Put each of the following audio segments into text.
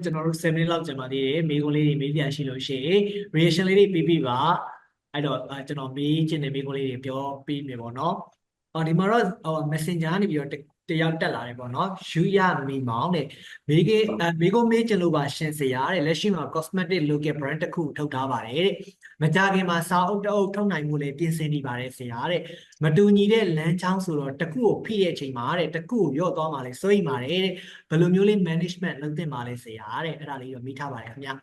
ကျွန်တော်တို့7 minute လောက်ကြာပါသေးတယ်မိကုန်းလေးတွေမေးပြန်ရှိလို့ရှိရင် reaction လေးတွေပြီးပါအဲ့တော့ကျွန်တော်မေးချင်တဲ့မိကုန်းလေးတွေပြောပြီးမယ်ပေါ့နော်ဒီမှာတော့messenger ကနေပြီးတော့တယောက်တက်လာတယ်ပေါ့နော်ယူရမီမောင်တဲ့မေကုန်းမေးချင်လို့ပါရှင်စရာတဲ့လက်ရှိမှာ cosmetic local brand တစ်ခုထုတ်ထားပါတယ်တဲ့မကြခင်မှာစာအုပ်တအုပ်ထုတ်နိုင်မှုလည်းပြင်ဆင်နေပါတယ်ဆရာတဲ့မတူညီတဲ့လမ်းချောင်းဆိုတော့တစ်ခုကိုဖိတဲ့အချိန်မှာတဲ့တစ်ခုကိုရော့သွားမှလည်းစိုးရိမ်ပါတယ်တဲ့ဘယ်လိုမျိုးလေး management လုပ်သင့်ပါလဲဆရာတဲ့အဲ့ဒါလေးတော့မိထားပါတယ်ခင်ဗျာ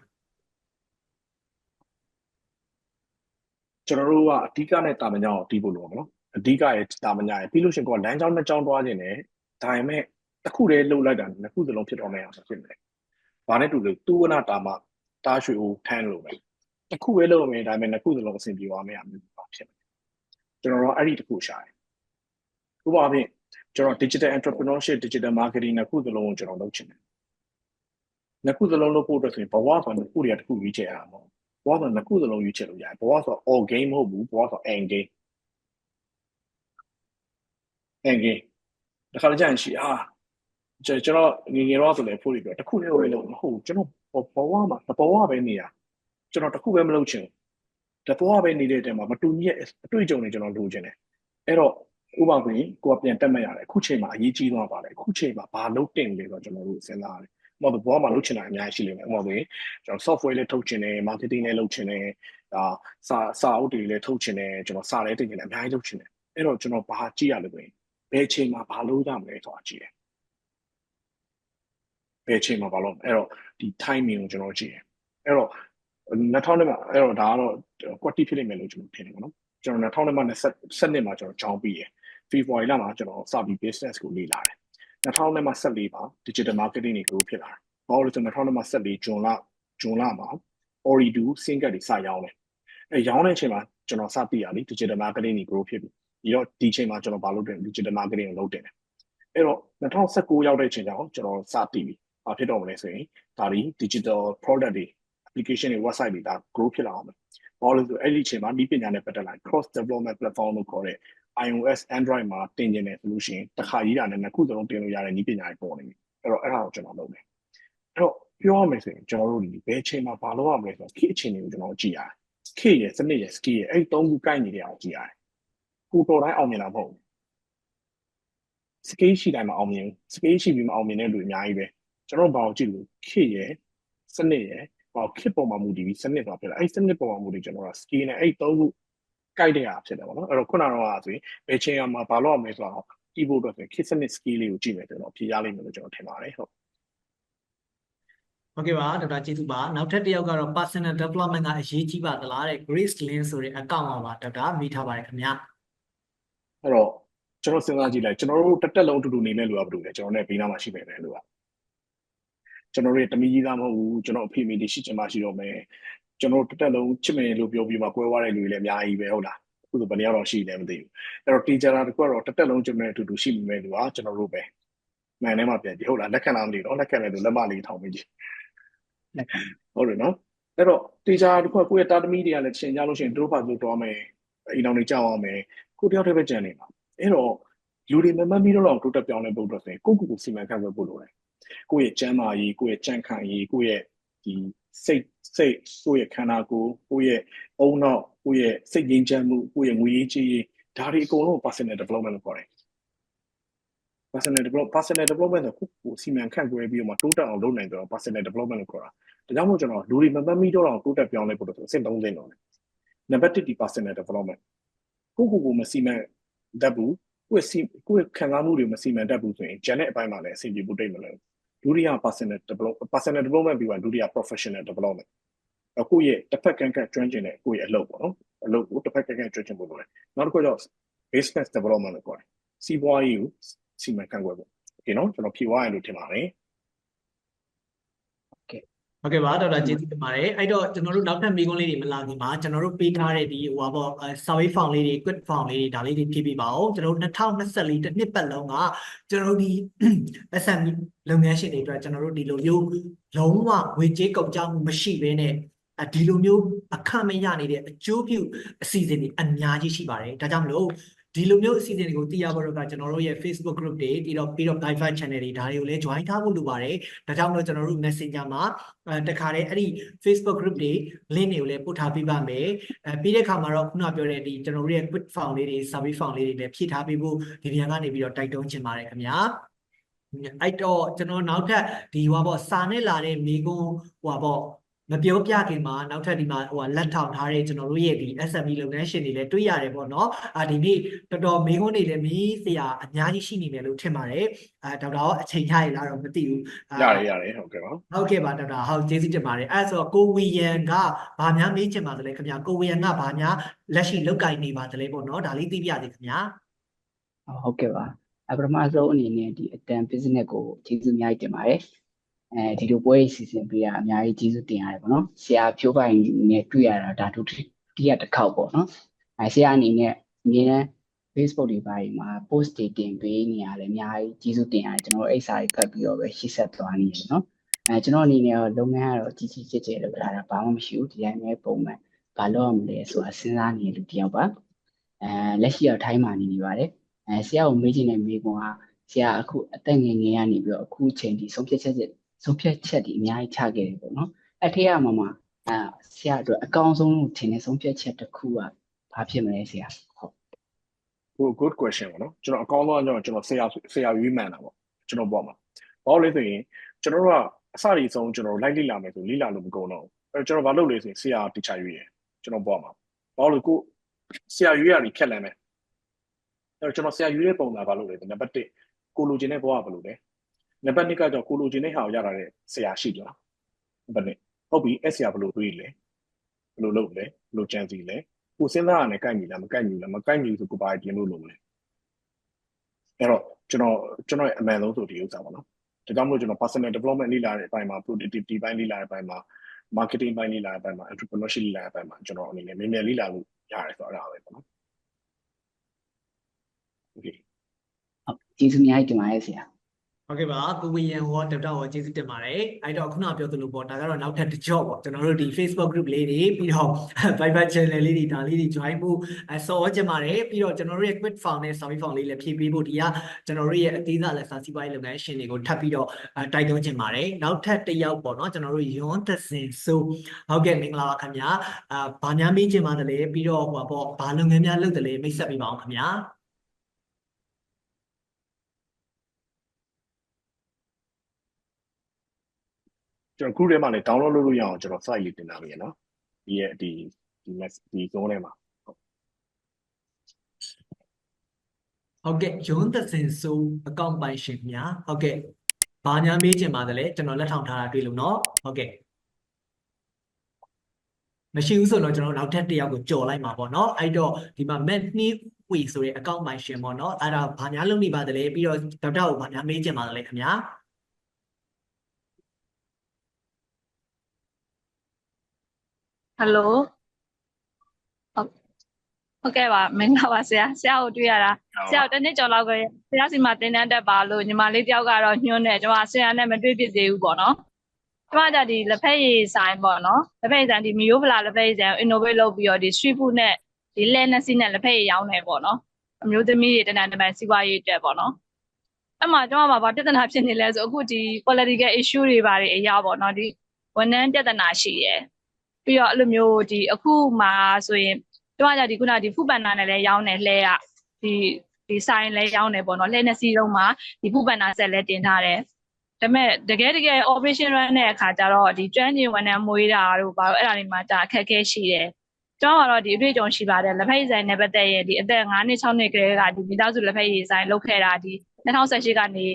ကျွန်တော်တို့ကအဓိကနဲ့တာမညာကိုတီးဖို့လိုပါမနော်အဓိကရဲ့တာမညာရဲ့ပြီးလို့ရှိရင်ကိုကလမ်းကြောင်းနှစ်ကြောင်းသွားခြင်းနဲ့ဒါပေမဲ့တစ်ခုတည်းလှုပ်လိုက်တာနှစ်ခုစလုံးဖြစ်တော့မယ်အောင်ဖြစ်မယ်။ဘာနဲ့တူလဲတူဝနာတာမှတားရွှေဦးထမ်းလို့ပဲတစ်ခုပဲလုပ်မယ်ဒါပေမဲ့နှစ်ခုစလုံးအဆင်ပြေသွားမယ်အောင်ဖြစ်မယ်။ကျွန်တော်တို့အဲ့ဒီတစ်ခုရှာတယ်။ဥပမာဖြင့်ကျွန်တော် digital entrepreneurship digital marketing နှစ်ခုစလုံးကိုကျွန်တော်လုပ်ချင်တယ်။နှစ်ခုစလုံးလုပ်ဖို့အတွက်ဆိုရင်ဘဝဆိုနှစ်ခုတည်းတစ်ခုရွေးချယ်ရမှာပေါ့။ဘဝဆိုနှစ်ခုစလုံးရွေးချယ်လို့ရတယ်။ဘဝဆို all game မဟုတ်ဘူးဘဝဆို end game end game တခါကြရင်ရှိကျွန်တော်ငငယ်တော့ဆိုလေဖို့ပြီးတော့တစ်ခုတည်းပဲလုပ်မဟုတ်ကျွန်တော်ဘဝမှာဘဝပဲနေရကျွန်တော်တစ်ခုပဲမလုပ်ချင်တဘဝပဲနေတဲ့တဲမှာမတူညီတဲ့အတွေ့အကြုံတွေကျွန်တော်လိုချင်တယ်အဲ့တော့ဥပမာကိုပြန်တက်မှတ်ရတယ်အခုချိန်မှာအရေးကြီးသွားပါတယ်အခုချိန်မှာဘာလုပ်တင်လဲဆိုတော့ကျွန်တော်တို့စဉ်းစားရတယ်ဥပမာဘဝမှာလုပ်ချင်တာအများကြီးရှိလိမ့်မယ်ဥပမာဆိုရင်ကျွန်တော် software လေးထုတ်ချင်တယ် marketing လေးလုပ်ချင်တယ်စာအုပ်တွေလည်းထုတ်ချင်တယ်ကျွန်တော်စာလည်းတင်ချင်တယ်အများကြီးလုပ်ချင်တယ်အဲ့တော့ကျွန်တော်ဘာကြည့်ရလဲဆိုရင်ဘယ်ချိန်မှာဘာလုပ်ရမလဲဆိုတာကြည့်တယ်ဘယ်ချိန်မှာဘာလုပ်အဲ့တော့ဒီ timing ကိုကျွန်တော်ကြည့်တယ်အဲ့တော့2000မှာအဲ့တော့ဒါကတော့ quality ဖြစ်နေမယ်လို့ကျွန်တော်ထင်တယ်ပေါ့နော်ကျွန်တော်2000မှာ20မှာကျွန်တော်ကြောင်းပြီးရယ် February လမှာကျွန်တော်စပြီး business ကိုလေ့လာတယ်2000မှာ14မှာ digital marketing တွေ grow ဖြစ်လာတယ်ဘာလို့လဲဆိုတော့2000မှာ14ဂျွန်လမှာ Oridu စင်ကတ်တွေစရောင်းတယ်အဲရောင်းတဲ့အချိန်မှာကျွန်တော်စသိရပြီ digital marketing တွေ grow ဖြစ်ပြီပြီးတော့ဒီချိန်မှာကျွန်တော်ဘာလုပ်တယ် digital marketing ကိုလုပ်တယ်အဲ့တော့2019ရောက်တဲ့အချိန်ကျတော့ကျွန်တော်စသိပြီဘာဖြစ်တော့မလဲဆိုရင်ဒါဒီ digital product တွေ application တွေ website တွေဒါ grow ဖြစ်လာအောင်ပဲဘာလို့လဲဆိုအဲ့ဒီအချိန်မှာဒီပညာနဲ့ပတ်သက်လာ cross development platform လို့ခေါ်တဲ့ iOS Android မှာတင်ကျင်တဲ့ solution တစ်ခါကြီးတာနဲ့နှစ်ခုစလုံးတင်လို့ရတဲ့ဒီပညာတွေပေါ်နေပြီအဲ့တော့အဲ့ဒါကိုကျွန်တော်လုပ်တယ်အဲ့တော့ပြောရမယ်ဆိုရင်ကျွန်တော်တို့ဒီဘယ်ချိန်မှာဘာလုပ်ရမလဲဆိုတော့ခေတ်အချိန်တွေကိုကျွန်တော်ကြည့်ရတယ်ခေတ်ရဲ့စနစ်ရဲ့ skill ရဲ့အဲ့သုံးခုကိုက်နေတဲ့အောင်ကြည့်ရတယ်ကိုတော်တိုင်းအောင်မြင်တာမဟုတ်ဘူးစကေးရှိတိုင်းမှာအောင်မြင်စကေးရှိပြီးမအောင်မြင်တဲ့လူအများကြီးပဲကျွန်တော်ဘာကိုကြည့်လို့ခေတ်ရဲ့စနစ်ရဲ့ဘာခေတ်ပေါ်မှာမူတည်ပြီးစနစ်သွားဖြစ်လာအဲ့စနစ်ပေါ်မှာမူတည်ကျွန်တော်က skill နဲ့အဲ့သုံးခုကိုက်တဲ့အားဖြစ်တယ်ပေါ့နော်အဲ့တော့ခုနကတော့ဆိုရင်ဘယ်ချိန်မှာဘာလို့အောင်လဲဆိုတော့ဒီဘို့အတွက်ဆိုရင်ခေတ်စနစ် skill လေးကိုကြည့်မယ်ဆိုတော့ဖြေရလိမ့်မယ်လို့ကျွန်တော်ထင်ပါတယ်ဟုတ်ကဲ့ပါဒေါက်တာကျေးဇူးပါနောက်ထပ်တစ်ယောက်ကတော့ personal development ကအရေးကြီးပါသလားတဲ့ Grace Lin ဆိုတဲ့ account မှာပါဒေါက်တာမိထားပါတယ်ခင်ဗျာအဲ့တော့ကျွန်တော်စဉ်းစားကြည့်လိုက်ကျွန်တော်တို့တက်လုံးအတူတူနေမဲ့လူကဘာလို့လဲကျွန်တော်နဲ့ဘေးနားမှာရှိမယ်ပဲလူကကျွန်တော်တို့တမီးကြီးသားမဟုတ်ဘူးကျွန်တော်အဖေမိတွေရှိချင်မှရှိတော့မယ်ကျွန်တော်တက်လုံးချစ်မယ်လို့ပြောပြီးမှကွဲသွားတဲ့လူတွေလည်းအများကြီးပဲဟုတ်လားအခုဆိုဘယ်နှစ်ယောက်တော့ရှိလဲမသိဘူးအဲ့တော့ teacher တကွတော့တက်လုံးချစ်မယ်အတူတူရှိမိမဲ့လူကကျွန်တော်တို့ပဲမှန်ထဲမှာပြန်ကြည့်ဟုတ်လားလက်ခံလားမသိတော့လက်ခံတယ်လို့လက်မလေးထောင်ပြီးကြည့်ဟုတ်တယ်နော်အဲ့တော့ teacher တကွကိုယ့်ရဲ့တာသမီတွေကလည်းသင်ကြလို့ရှိရင်တို့ဘာလို့တော့မယ်အိမ်တော်တွေကြောက်အောင်မယ်ကိုတယောက်တည်းပဲကြံနေမှာအဲ့တော့လူတွေမမှတ်မိတော့တိုးတက်ပြောင်းလဲဖို့အတွက်ဆိုရင်ကိုယ့်ကိုယ်စီမံခန့်ခွဲဖို့လိုတယ်ကိုယ့်ရဲ့ကျန်းမာရေးကိုယ့်ရဲ့ကြံ့ခိုင်ရေးကိုယ့်ရဲ့ဒီစိတ်ကိုယ့်ရဲ့ခန္ဓာကိုယ်ကိုယ့်ရဲ့အုံနောက်ကိုယ့်ရဲ့စိတ်ငြိမ်းချမ်းမှုကိုယ့်ရဲ့ငွေရေးကြေးရေးဒါတွေအကုန်လုံး personal development လို့ခေါ်တယ် personal development ဆိုကိုစီမံခန့်ခွဲပြီးတော့မှတိုးတက်အောင်လုပ်နိုင်တော့ personal development လို့ခေါ်တာဒါကြောင့်မို့ကျွန်တော်လူတွေမမှတ်မိတော့တိုးတက်ပြောင်းလဲဖို့အတွက်ဆိုအဆင့်3ဆင့်တော့တယ်နံပါတ်1ဒီ personal development ကိုမစီမံတတ်ဘူးကိုယ့်ခံစားမှုတွေမစီမံတတ်ဘူးဆိုရင်ဂျန်တဲ့အပိုင်းမှာလည်းအဆင်ပြေဖို့တိတ်မလဲဒုတိယ personal development ပြီးတော့ဒုတိယ professional development အခုရဲ့တစ်ဖက်ကန့်ကျွမ်းကျင်တဲ့ကိုယ့်ရဲ့အလုပ်ပေါ့နော်အလုပ်ကိုတစ်ဖက်ကန့်ကျွမ်းကျင်ဖို့လိုတယ်နောက်တစ်ခုကျတော့ business development လို့ခေါ်တယ်စီးပွားရေးကိုစီမံခန့်ခွဲဖို့โอเคနော်ကျွန်တော်ဖြေသွားရလို့ထင်ပါတယ်ဟုတ်ကဲ့ပါဒေါက်တာကျေးဇူးတင်ပါတယ်အဲ့တော့ကျွန်တော်တို့နောက်ထပ်မိကုန်းလေးတွေမလာခင်မှာကျွန်တော်တို့ပေးထားတဲ့ဒီဟိုပါsurvey form လေးတွေ quick form လေးတွေဒါလေးတွေဖြည့်ပေးပါဦးကျွန်တော်တို့2024တစ်နှစ်ပတ်လုံးကကျွန်တော်တို့ဒီ SME လုပ်ငန်းရှင်တွေအတွက်ကျွန်တော်တို့ဒီလိုမျိုးလုံးဝငွေကြေးကုန်ကျမှုမရှိဘဲနဲ့ဒီလိုမျိုးအခမဲ့ရနေတဲ့အကျိုးပြုအစီအစဉ်တွေအများကြီးရှိပါတယ်ဒါကြောင့်မလို့ ဒီလိုမျိုးအစီအစဉ်တွေကိုသိရဖို့တော့ကျွန်တော်တို့ရဲ့ Facebook group တွေပြီးတော့ private channel တွေဒါတွေကိုလည်း join ထားဖို့လိုပါတယ်ဒါကြောင့်မို့ကျွန်တော်တို့ Messenger မှာတခါတည်းအဲ့ဒီ Facebook group တွေ link တွေကိုလည်းပို့ထားပေးပါမယ်ပြီးတဲ့အခါမှာတော့ခုနပြောတဲ့ဒီကျွန်တော်တို့ရဲ့ quick form လေးတွေ survey form လေးတွေလည်းဖြည့်ထားပေးဖို့ဒီပြန်ကနေပြီးတော့တိုက်တွန်းချင်ပါတယ်ခင်ဗျာအဲ့တော့ကျွန်တော်နောက်ထပ်ဒီဟိုပေါ့စာနဲ့လာတဲ့မိကုန်းဟိုပေါ့မပြောပြခင်မှာနောက်ထပ်ဒီမှာဟိုလက်ထောင်ထားတဲ့ကျွန်တော်တို့ရဲ့ဒီ SME လုပ်ငန်းရှင်တွေလည်းတွေ့ရတယ်ပေါ့နော်ဒီနေ့တော်တော်မိကုန်းတွေလည်းမီးစရာအများကြီးရှိနေတယ်လို့ထင်ပါတယ်ဒေါက်တာရောအချိန်ရရလားတော့မသိဘူးရတယ်ဟုတ်ကဲ့ပါဟုတ်ကဲ့ပါဒေါက်တာဟုတ်ကျေးဇူးတင်ပါတယ်အဲ့ဆိုကိုဝီယန်ကဘာများမေးချင်ပါသလဲခင်ဗျာကိုဝီယန်ကဘာများလက်ရှိလုပ်ကိုင်နေပါသလဲပေါ့နော်ဒါလေးသိပြသေးခင်ဗျာဟုတ်ကဲ့ပါပထမဆုံးအနေနဲ့ဒီအတန် business ကိုကျေးဇူးအများကြီးတင်ပါတယ်ဒီလိုပွဲစီစဉ်ပေးတာအများကြီးကျေးဇူးတင်ရတယ်ပေါ့နော်ဆရာဖြိုးပိုင်နဲ့တွေ့ရတာဒါဒုတိယတစ်ခေါက်ပေါ့နော်ဆရာအနေနဲ့အမြဲတမ်း Facebook တွေပိုင်းမှာ post တွေတင်ပေးနေရတယ်အများကြီးကျေးဇူးတင်ရတယ်ကျွန်တော်အိတ်စာတွေကပ်ပြီးတော့ပဲရှေ့ဆက်သွားနေတယ်နော်ကျွန်တော်အနေနဲ့လုပ်ငန်းကတော့ကြီးကြီးကျယ်ကျယ်လုပ်လာတာဘာမှမရှိဘူးဒီတိုင်းပဲပုံမှန်ဘာလုပ်ရမလဲဆိုတာစဉ်းစားနေလူတယောက်ပါလက်ရှိတော့ထိုင်းမှာနေပါတယ်ဆရာကိုမေးချင်တဲ့မေးခွန်းကဆရာအခုအသက်ငယ်ကနေပြီးတော့အခုချိန်ဒီဆုံးဖြတ်ချက်ဒီအများကြီးချခဲ့တယ်ပေါ့နော်အထက်ရမှာဆရာအတွက်အကောင်းဆုံးလို့ထင်တဲ့ဆုံးဖြတ်ချက်တစ်ခုကဘာဖြစ်မလဲဆရာဟုတ် good question ပေါ့နော်ကျွန်တော်အကောင်းဆုံးကတော့ကျွန်တော်ဆရာရွေးမှန်တာပေါ့ကျွန်တော်ပေါ့မှာဘာလို့လဲဆိုရင်ကျွန်တော်တို့ကအစဒီဆုံးကျွန်တော်လိုက်လိလာမယ်ဆိုလိလာလို့မကုန်တော့ဘူးကျွန်တော်ဘာလုပ်လဲဆိုရင်ဆရာ teacher ရွေးရကျွန်တော်ပေါ့မှာဘာလို့ကိုဆရာရွေးရတယ်ဖြတ်လမ်းမယ်ကျွန်တော်ဆရာရွေးတဲ့ပုံစံဘာလို့လဲနံပါတ်1ကိုလိုချင်တဲ့ဘဝဘာလို့လဲနံပါတ်2ကတော့ကိုလိုချင်တဲ့ဟာကိုရတာတဲ့ဆရာရှိလားနံပါတ်2ဟုတ်ပြီအဲ့ဆရာဘယ်လိုတွေးလဲဘယ်လိုလုပ်လဲဘယ်လိုကြံစီလဲကိုစဉ်းစားရမယ်ကိုက်ညီလားမကိုက်ညီလားမကိုက်ညီဆိုကိုဘာပြင်လို့လုပ်လဲအဲ့တော့ကျွန်တော်ရဲ့အမှန်ဆုံးဆိုဒီဥစ္စာပါနော်ဒါကြောင့်မို့ကျွန်တော် personal development လေ့လာတဲ့အပိုင်းမှာ productivity ပိုင်းလေ့လာတဲ့အပိုင်းမှာ marketing ပိုင်းလေ့လာတဲ့အပိုင်းမှာ entrepreneurship လေ့လာတဲ့အပိုင်းမှာကျွန်တော်အနေနဲ့မြန်လေ့လာလို့ရတယ်ဆိုတော့အဲ့ဒါပဲပေါ့နော် okay ကျေးဇူးအများကြီးတင်ပါတယ်ဆရာဟုတ်ကဲ့ပါကိုဝီယန်ဟောဒေါက်တာဟောကျေးဇူးတင်ပါတယ်အဲ့တော့ခုနပြောသလိုပေါ့ဒါကတော့နောက်ထပ်တစ်ကြော့ပေါ့ကျွန်တော်တို့ဒီ Facebook group လေးတွေပြီးတော့ Viber channel လေးတွေဒါလေးတွေ join ဖို့ဆော်ကြပါတယ်ပြီးတော့ကျွန်တော်တို့ရဲ့ quick form နဲ့ survey form လေးလည်းဖြည့်ပေးဖို့ဒီကကျွန်တော်တို့ရဲ့အသေးစားလက်စားစီးပွားရေးလုပ်ငန်းရှင်တွေကိုထပ်ပြီးတော့တိုက်တွန်းချင်ပါတယ်နောက်ထပ်တစ်ယောက်ပေါ့နော်ကျွန်တော်တို့ယွန်းသစင်ဆိုဟုတ်ကဲ့မင်္ဂလာပါခင်ဗျာဘာများမေးချင်ပါတယ်လဲပြီးတော့ဟိုပေါ့ဘာလုပ်ငန်းများလုပ်တယ်လဲမိတ်ဆက်ပေးပါအောင်ခင်ဗျာကျွန်တော် group ထဲမှာလည်း download လုပ်လို့ရအောင်ကျွန်တော် site လေးတင်ထားပြီနော်ဒီရဲ့ဒီ zone ထဲမှာဟုတ်ကဲ့ယွန်းသစင်ဆိုအကောင့်ပိုင်ရှင်များဟုတ်ကဲ့ဘာများမေးချင်ပါတယ်လဲကျွန်တော်လက်ထောင်ထားတာတွေ့လို့နော်ဟုတ်ကဲ့မရှိဘူးဆိုတော့ကျွန်တော်နောက်ထပ်တစ်ယောက်ကိုကြော်လိုက်မှာပေါ့နော်အဲ့တော့ဒီမှာ Matney Way ဆိုတဲ့အကောင့်ပိုင်ရှင်ပေါ့နော်အဲ့ဒါဘာများလုပ်နေပါတယ်လဲပြီးတော့ဒေါက်တာကိုဘာများမေးချင်ပါတယ်လဲခင်ဗျာဟယ်လိုဟုတ်ကဲ့ပါမင်္ဂလာပါဆရာကိုတွေ့ရတာဆရာတစ်နှစ်ကျော်လောက်ကဆရာစီမှာတင်တန်းတက်ပါလို့ညီမလေးတယောက်ကတော့ညွှန်းတယ်ကျွန်မဆရာနဲ့မတွေ့ဖြစ်သေးဘူးပေါ့နော်ကျွန်မကဒီလက်ဖက်ရည်ဆိုင်ပေါ့နော်လက်ဖက်ရည်ဆိုင်ဒီမီယိုဖလာလက်ဖက်ရည်ဆိုင်ကို innovate လုပ်ပြီးတော့ဒီ street food နဲ့ဒီလဲနက်စီနဲ့လက်ဖက်ရည်ရောင်းနေပေါ့နော်အမျိုးသမီးတွေတန်းတန်းစီးပွားရေးအတွက်ပေါ့နော်အဲ့မှာကျွန်မဘာပြဿနာဖြစ်နေလဲဆိုအခုဒီ political issue တွေဘာတွေအရာပေါ့နော်ဒီဝန်ထမ်းပြဿနာရှိရယ်ပြီးတော့အဲ့လိုမျိုးဒီအခုမှဆိုရင်ကျွန်မကဒီခုနဒီဖူပန်နာနဲ့လည်းရောင်းနေလှဲရဒီဆိုင်လည်းရောင်းနေပေါ့နော်လှဲနဲ့စီလုံးမှာဒီဖူပန်နာဆက်လည်းတင်ထားတယ်ဒါပေမဲ့တကယ် operation run တဲ့အခါကျတော့ဒီကျွမ်းကျင်ဝန်ထမ်းမွေးတာတို့ဘာလို့အဲ့ဒါတွေမှာဒါအခက်အခဲရှိတယ်ကျွန်တော်ကတော့ဒီအတွေ့အကြုံရှိပါတယ်လက်ဖက်ရည်ဆိုင်နဲ့ပတ်သက်ရင်ဒီအသက်9နှစ်6နှစ်ကလေးကဒီမိသားစုလက်ဖက်ရည်ဆိုင်လုပ်ခဲ့တာဒီ2018ကန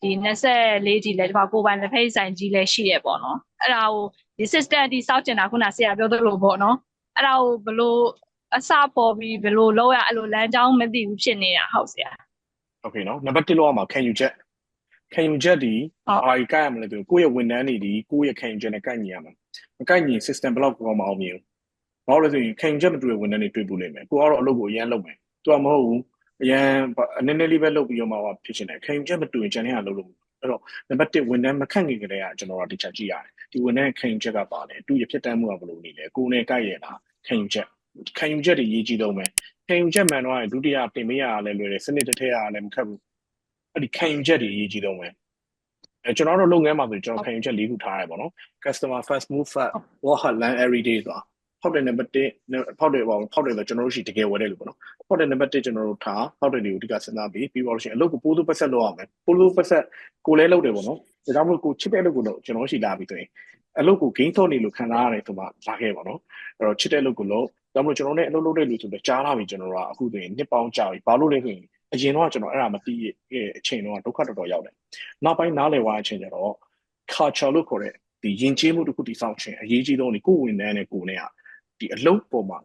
ေဒီ24ကြီးလဲဒီမှာကိုပိုင်လက်ဖက်ရည်ဆိုင်ကြီးလဲရှိရပေါ့နော်အဲ့ဒါကိုဒီ system ဒီစောက်ကျင်တာခုနဆရာပြောသလိုပေါ့နော်အဲ့ဒါကိုဘလို့အစပေါ်ပြီးဘလို့လောက်ရအဲ့လိုလမ်းကြောင်းမသိဘူးဖြစ်နေတာဟုတ်ဆရာโอเคနော်နံပါတ်1လောက်မှာခံယူချက်ဒီအာရီကိုက်ရမလဲဆိုကိုယ့်ရဲ့ဝန်ထမ်းတွေဒီကိုယ့်ရဲ့ခံယူချက်နဲ့ကိုက်ညီရမှာမကိုက်ညီ system ဘယ်လောက်ကောင်းမအောင်မြင်ဘာလို့လဲဆိုရင်ခံယူချက်မတွေ့ဝန်ထမ်းတွေတွေ့ဖို့လိမ့်မယ်ကိုကတော့အလုပ်ကိုအရန်လုပ်မယ်သူကမဟုတ်ဘူးအရန်နည်းနည်းလေးပဲလုပ်ပြီးတော့မှဖြစ်ချင်တယ်ခံယူချက်မတွေ့ရင်ကျန်တဲ့ဟာလုပ်လို့အဲ့တော့နံပါတ်1ဝန်ထမ်းမခန့်ခင်ကလေးကကျွန်တော်တို့ဒီချက်ကြည့်ရတယ်ဒီဝန်ထမ်းခံယူချက်ကပါတယ်သူ့ရဖြစ်တမ်းမှုကဘယ်လိုနေလဲကိုယ်နဲ့ကိုက်ရလားခံယူချက် ခံယူချက်တွေရေးကြည့်တော့မယ်ခံယူချက်မှန်တော့ဒုတိယတင်မေးရလည်းလွယ်တယ်စနစ်တစ်ထည့်ရလည်းမခက်ဘူးအဲ့ဒီခံယူချက်တွေရေးကြည့်တော့မယ်ကျွန်တော်တို့လုပ်ငန်းမှာဆိုကျွန်တော်ခံယူချက်၄ခုထားရတယ်ပေါ့နော် customer first move first what learn every day ဆိုတာဖောက်တဲ့ number 1ဖောက်တယ်ဆိုကျွန်တော်တို့ရှိတကယ်ဝယ်တယ်လို့ပေါ့နော်ဖောက်တဲ့ number 1ကျွန်တော်တို့ထားဖောက်တဲ့တွေကိုအဓိကစဉ်းစားပြီးတော့ရှင်အလုပ်ကိုပိုးလို့ပတ်ဆက်လုပ်ရမယ်ပိုးလို့ပတ်ဆက်ကိုလဲလုပ်တယ်ပေါ့နော်ဒါကြောင့်မို့ကိုချစ်တဲ့လုပ်ကိုတော့ကျွန်တော်ရှိလာပြီဆိုရင်အလုပ်ကို gain ထုတ်နေလို့ခံစားရတယ်ဆိုမှလာခဲ့ပါတော့အဲ့တော့ချစ်တဲ့လုပ်ကိုလို့ဒါမှမဟုတ်ကျွန်တော်နဲ့အလုပ်လုပ်တဲ့လူဆိုတော့ကြားလာပြီကျွန်တော်ကအခုဆိုရင်နှစ်ပေါင်းကြာပြီဘာလို့လဲဆိုရင်အရင်တော့ကျွန်တော်အဲ့ဒါမသိရဲ့အချိန်တော့ဒုက္ခတော်တော်ရောက်တယ်နောက်ပိုင်းနားလည်သွားတဲ့အချိန်ကျတော့ culture လို့ခေါ်တဲ့ဒီယဉ်ကျေးမှုတစ်ခုတည်ဆောက်ခြင်းအရေးကြီးဆုံးဒီကိုယ်ဝင်တဲ့ကိုယ်နဲ့ဒီအလုပ်ပေါ်မှာ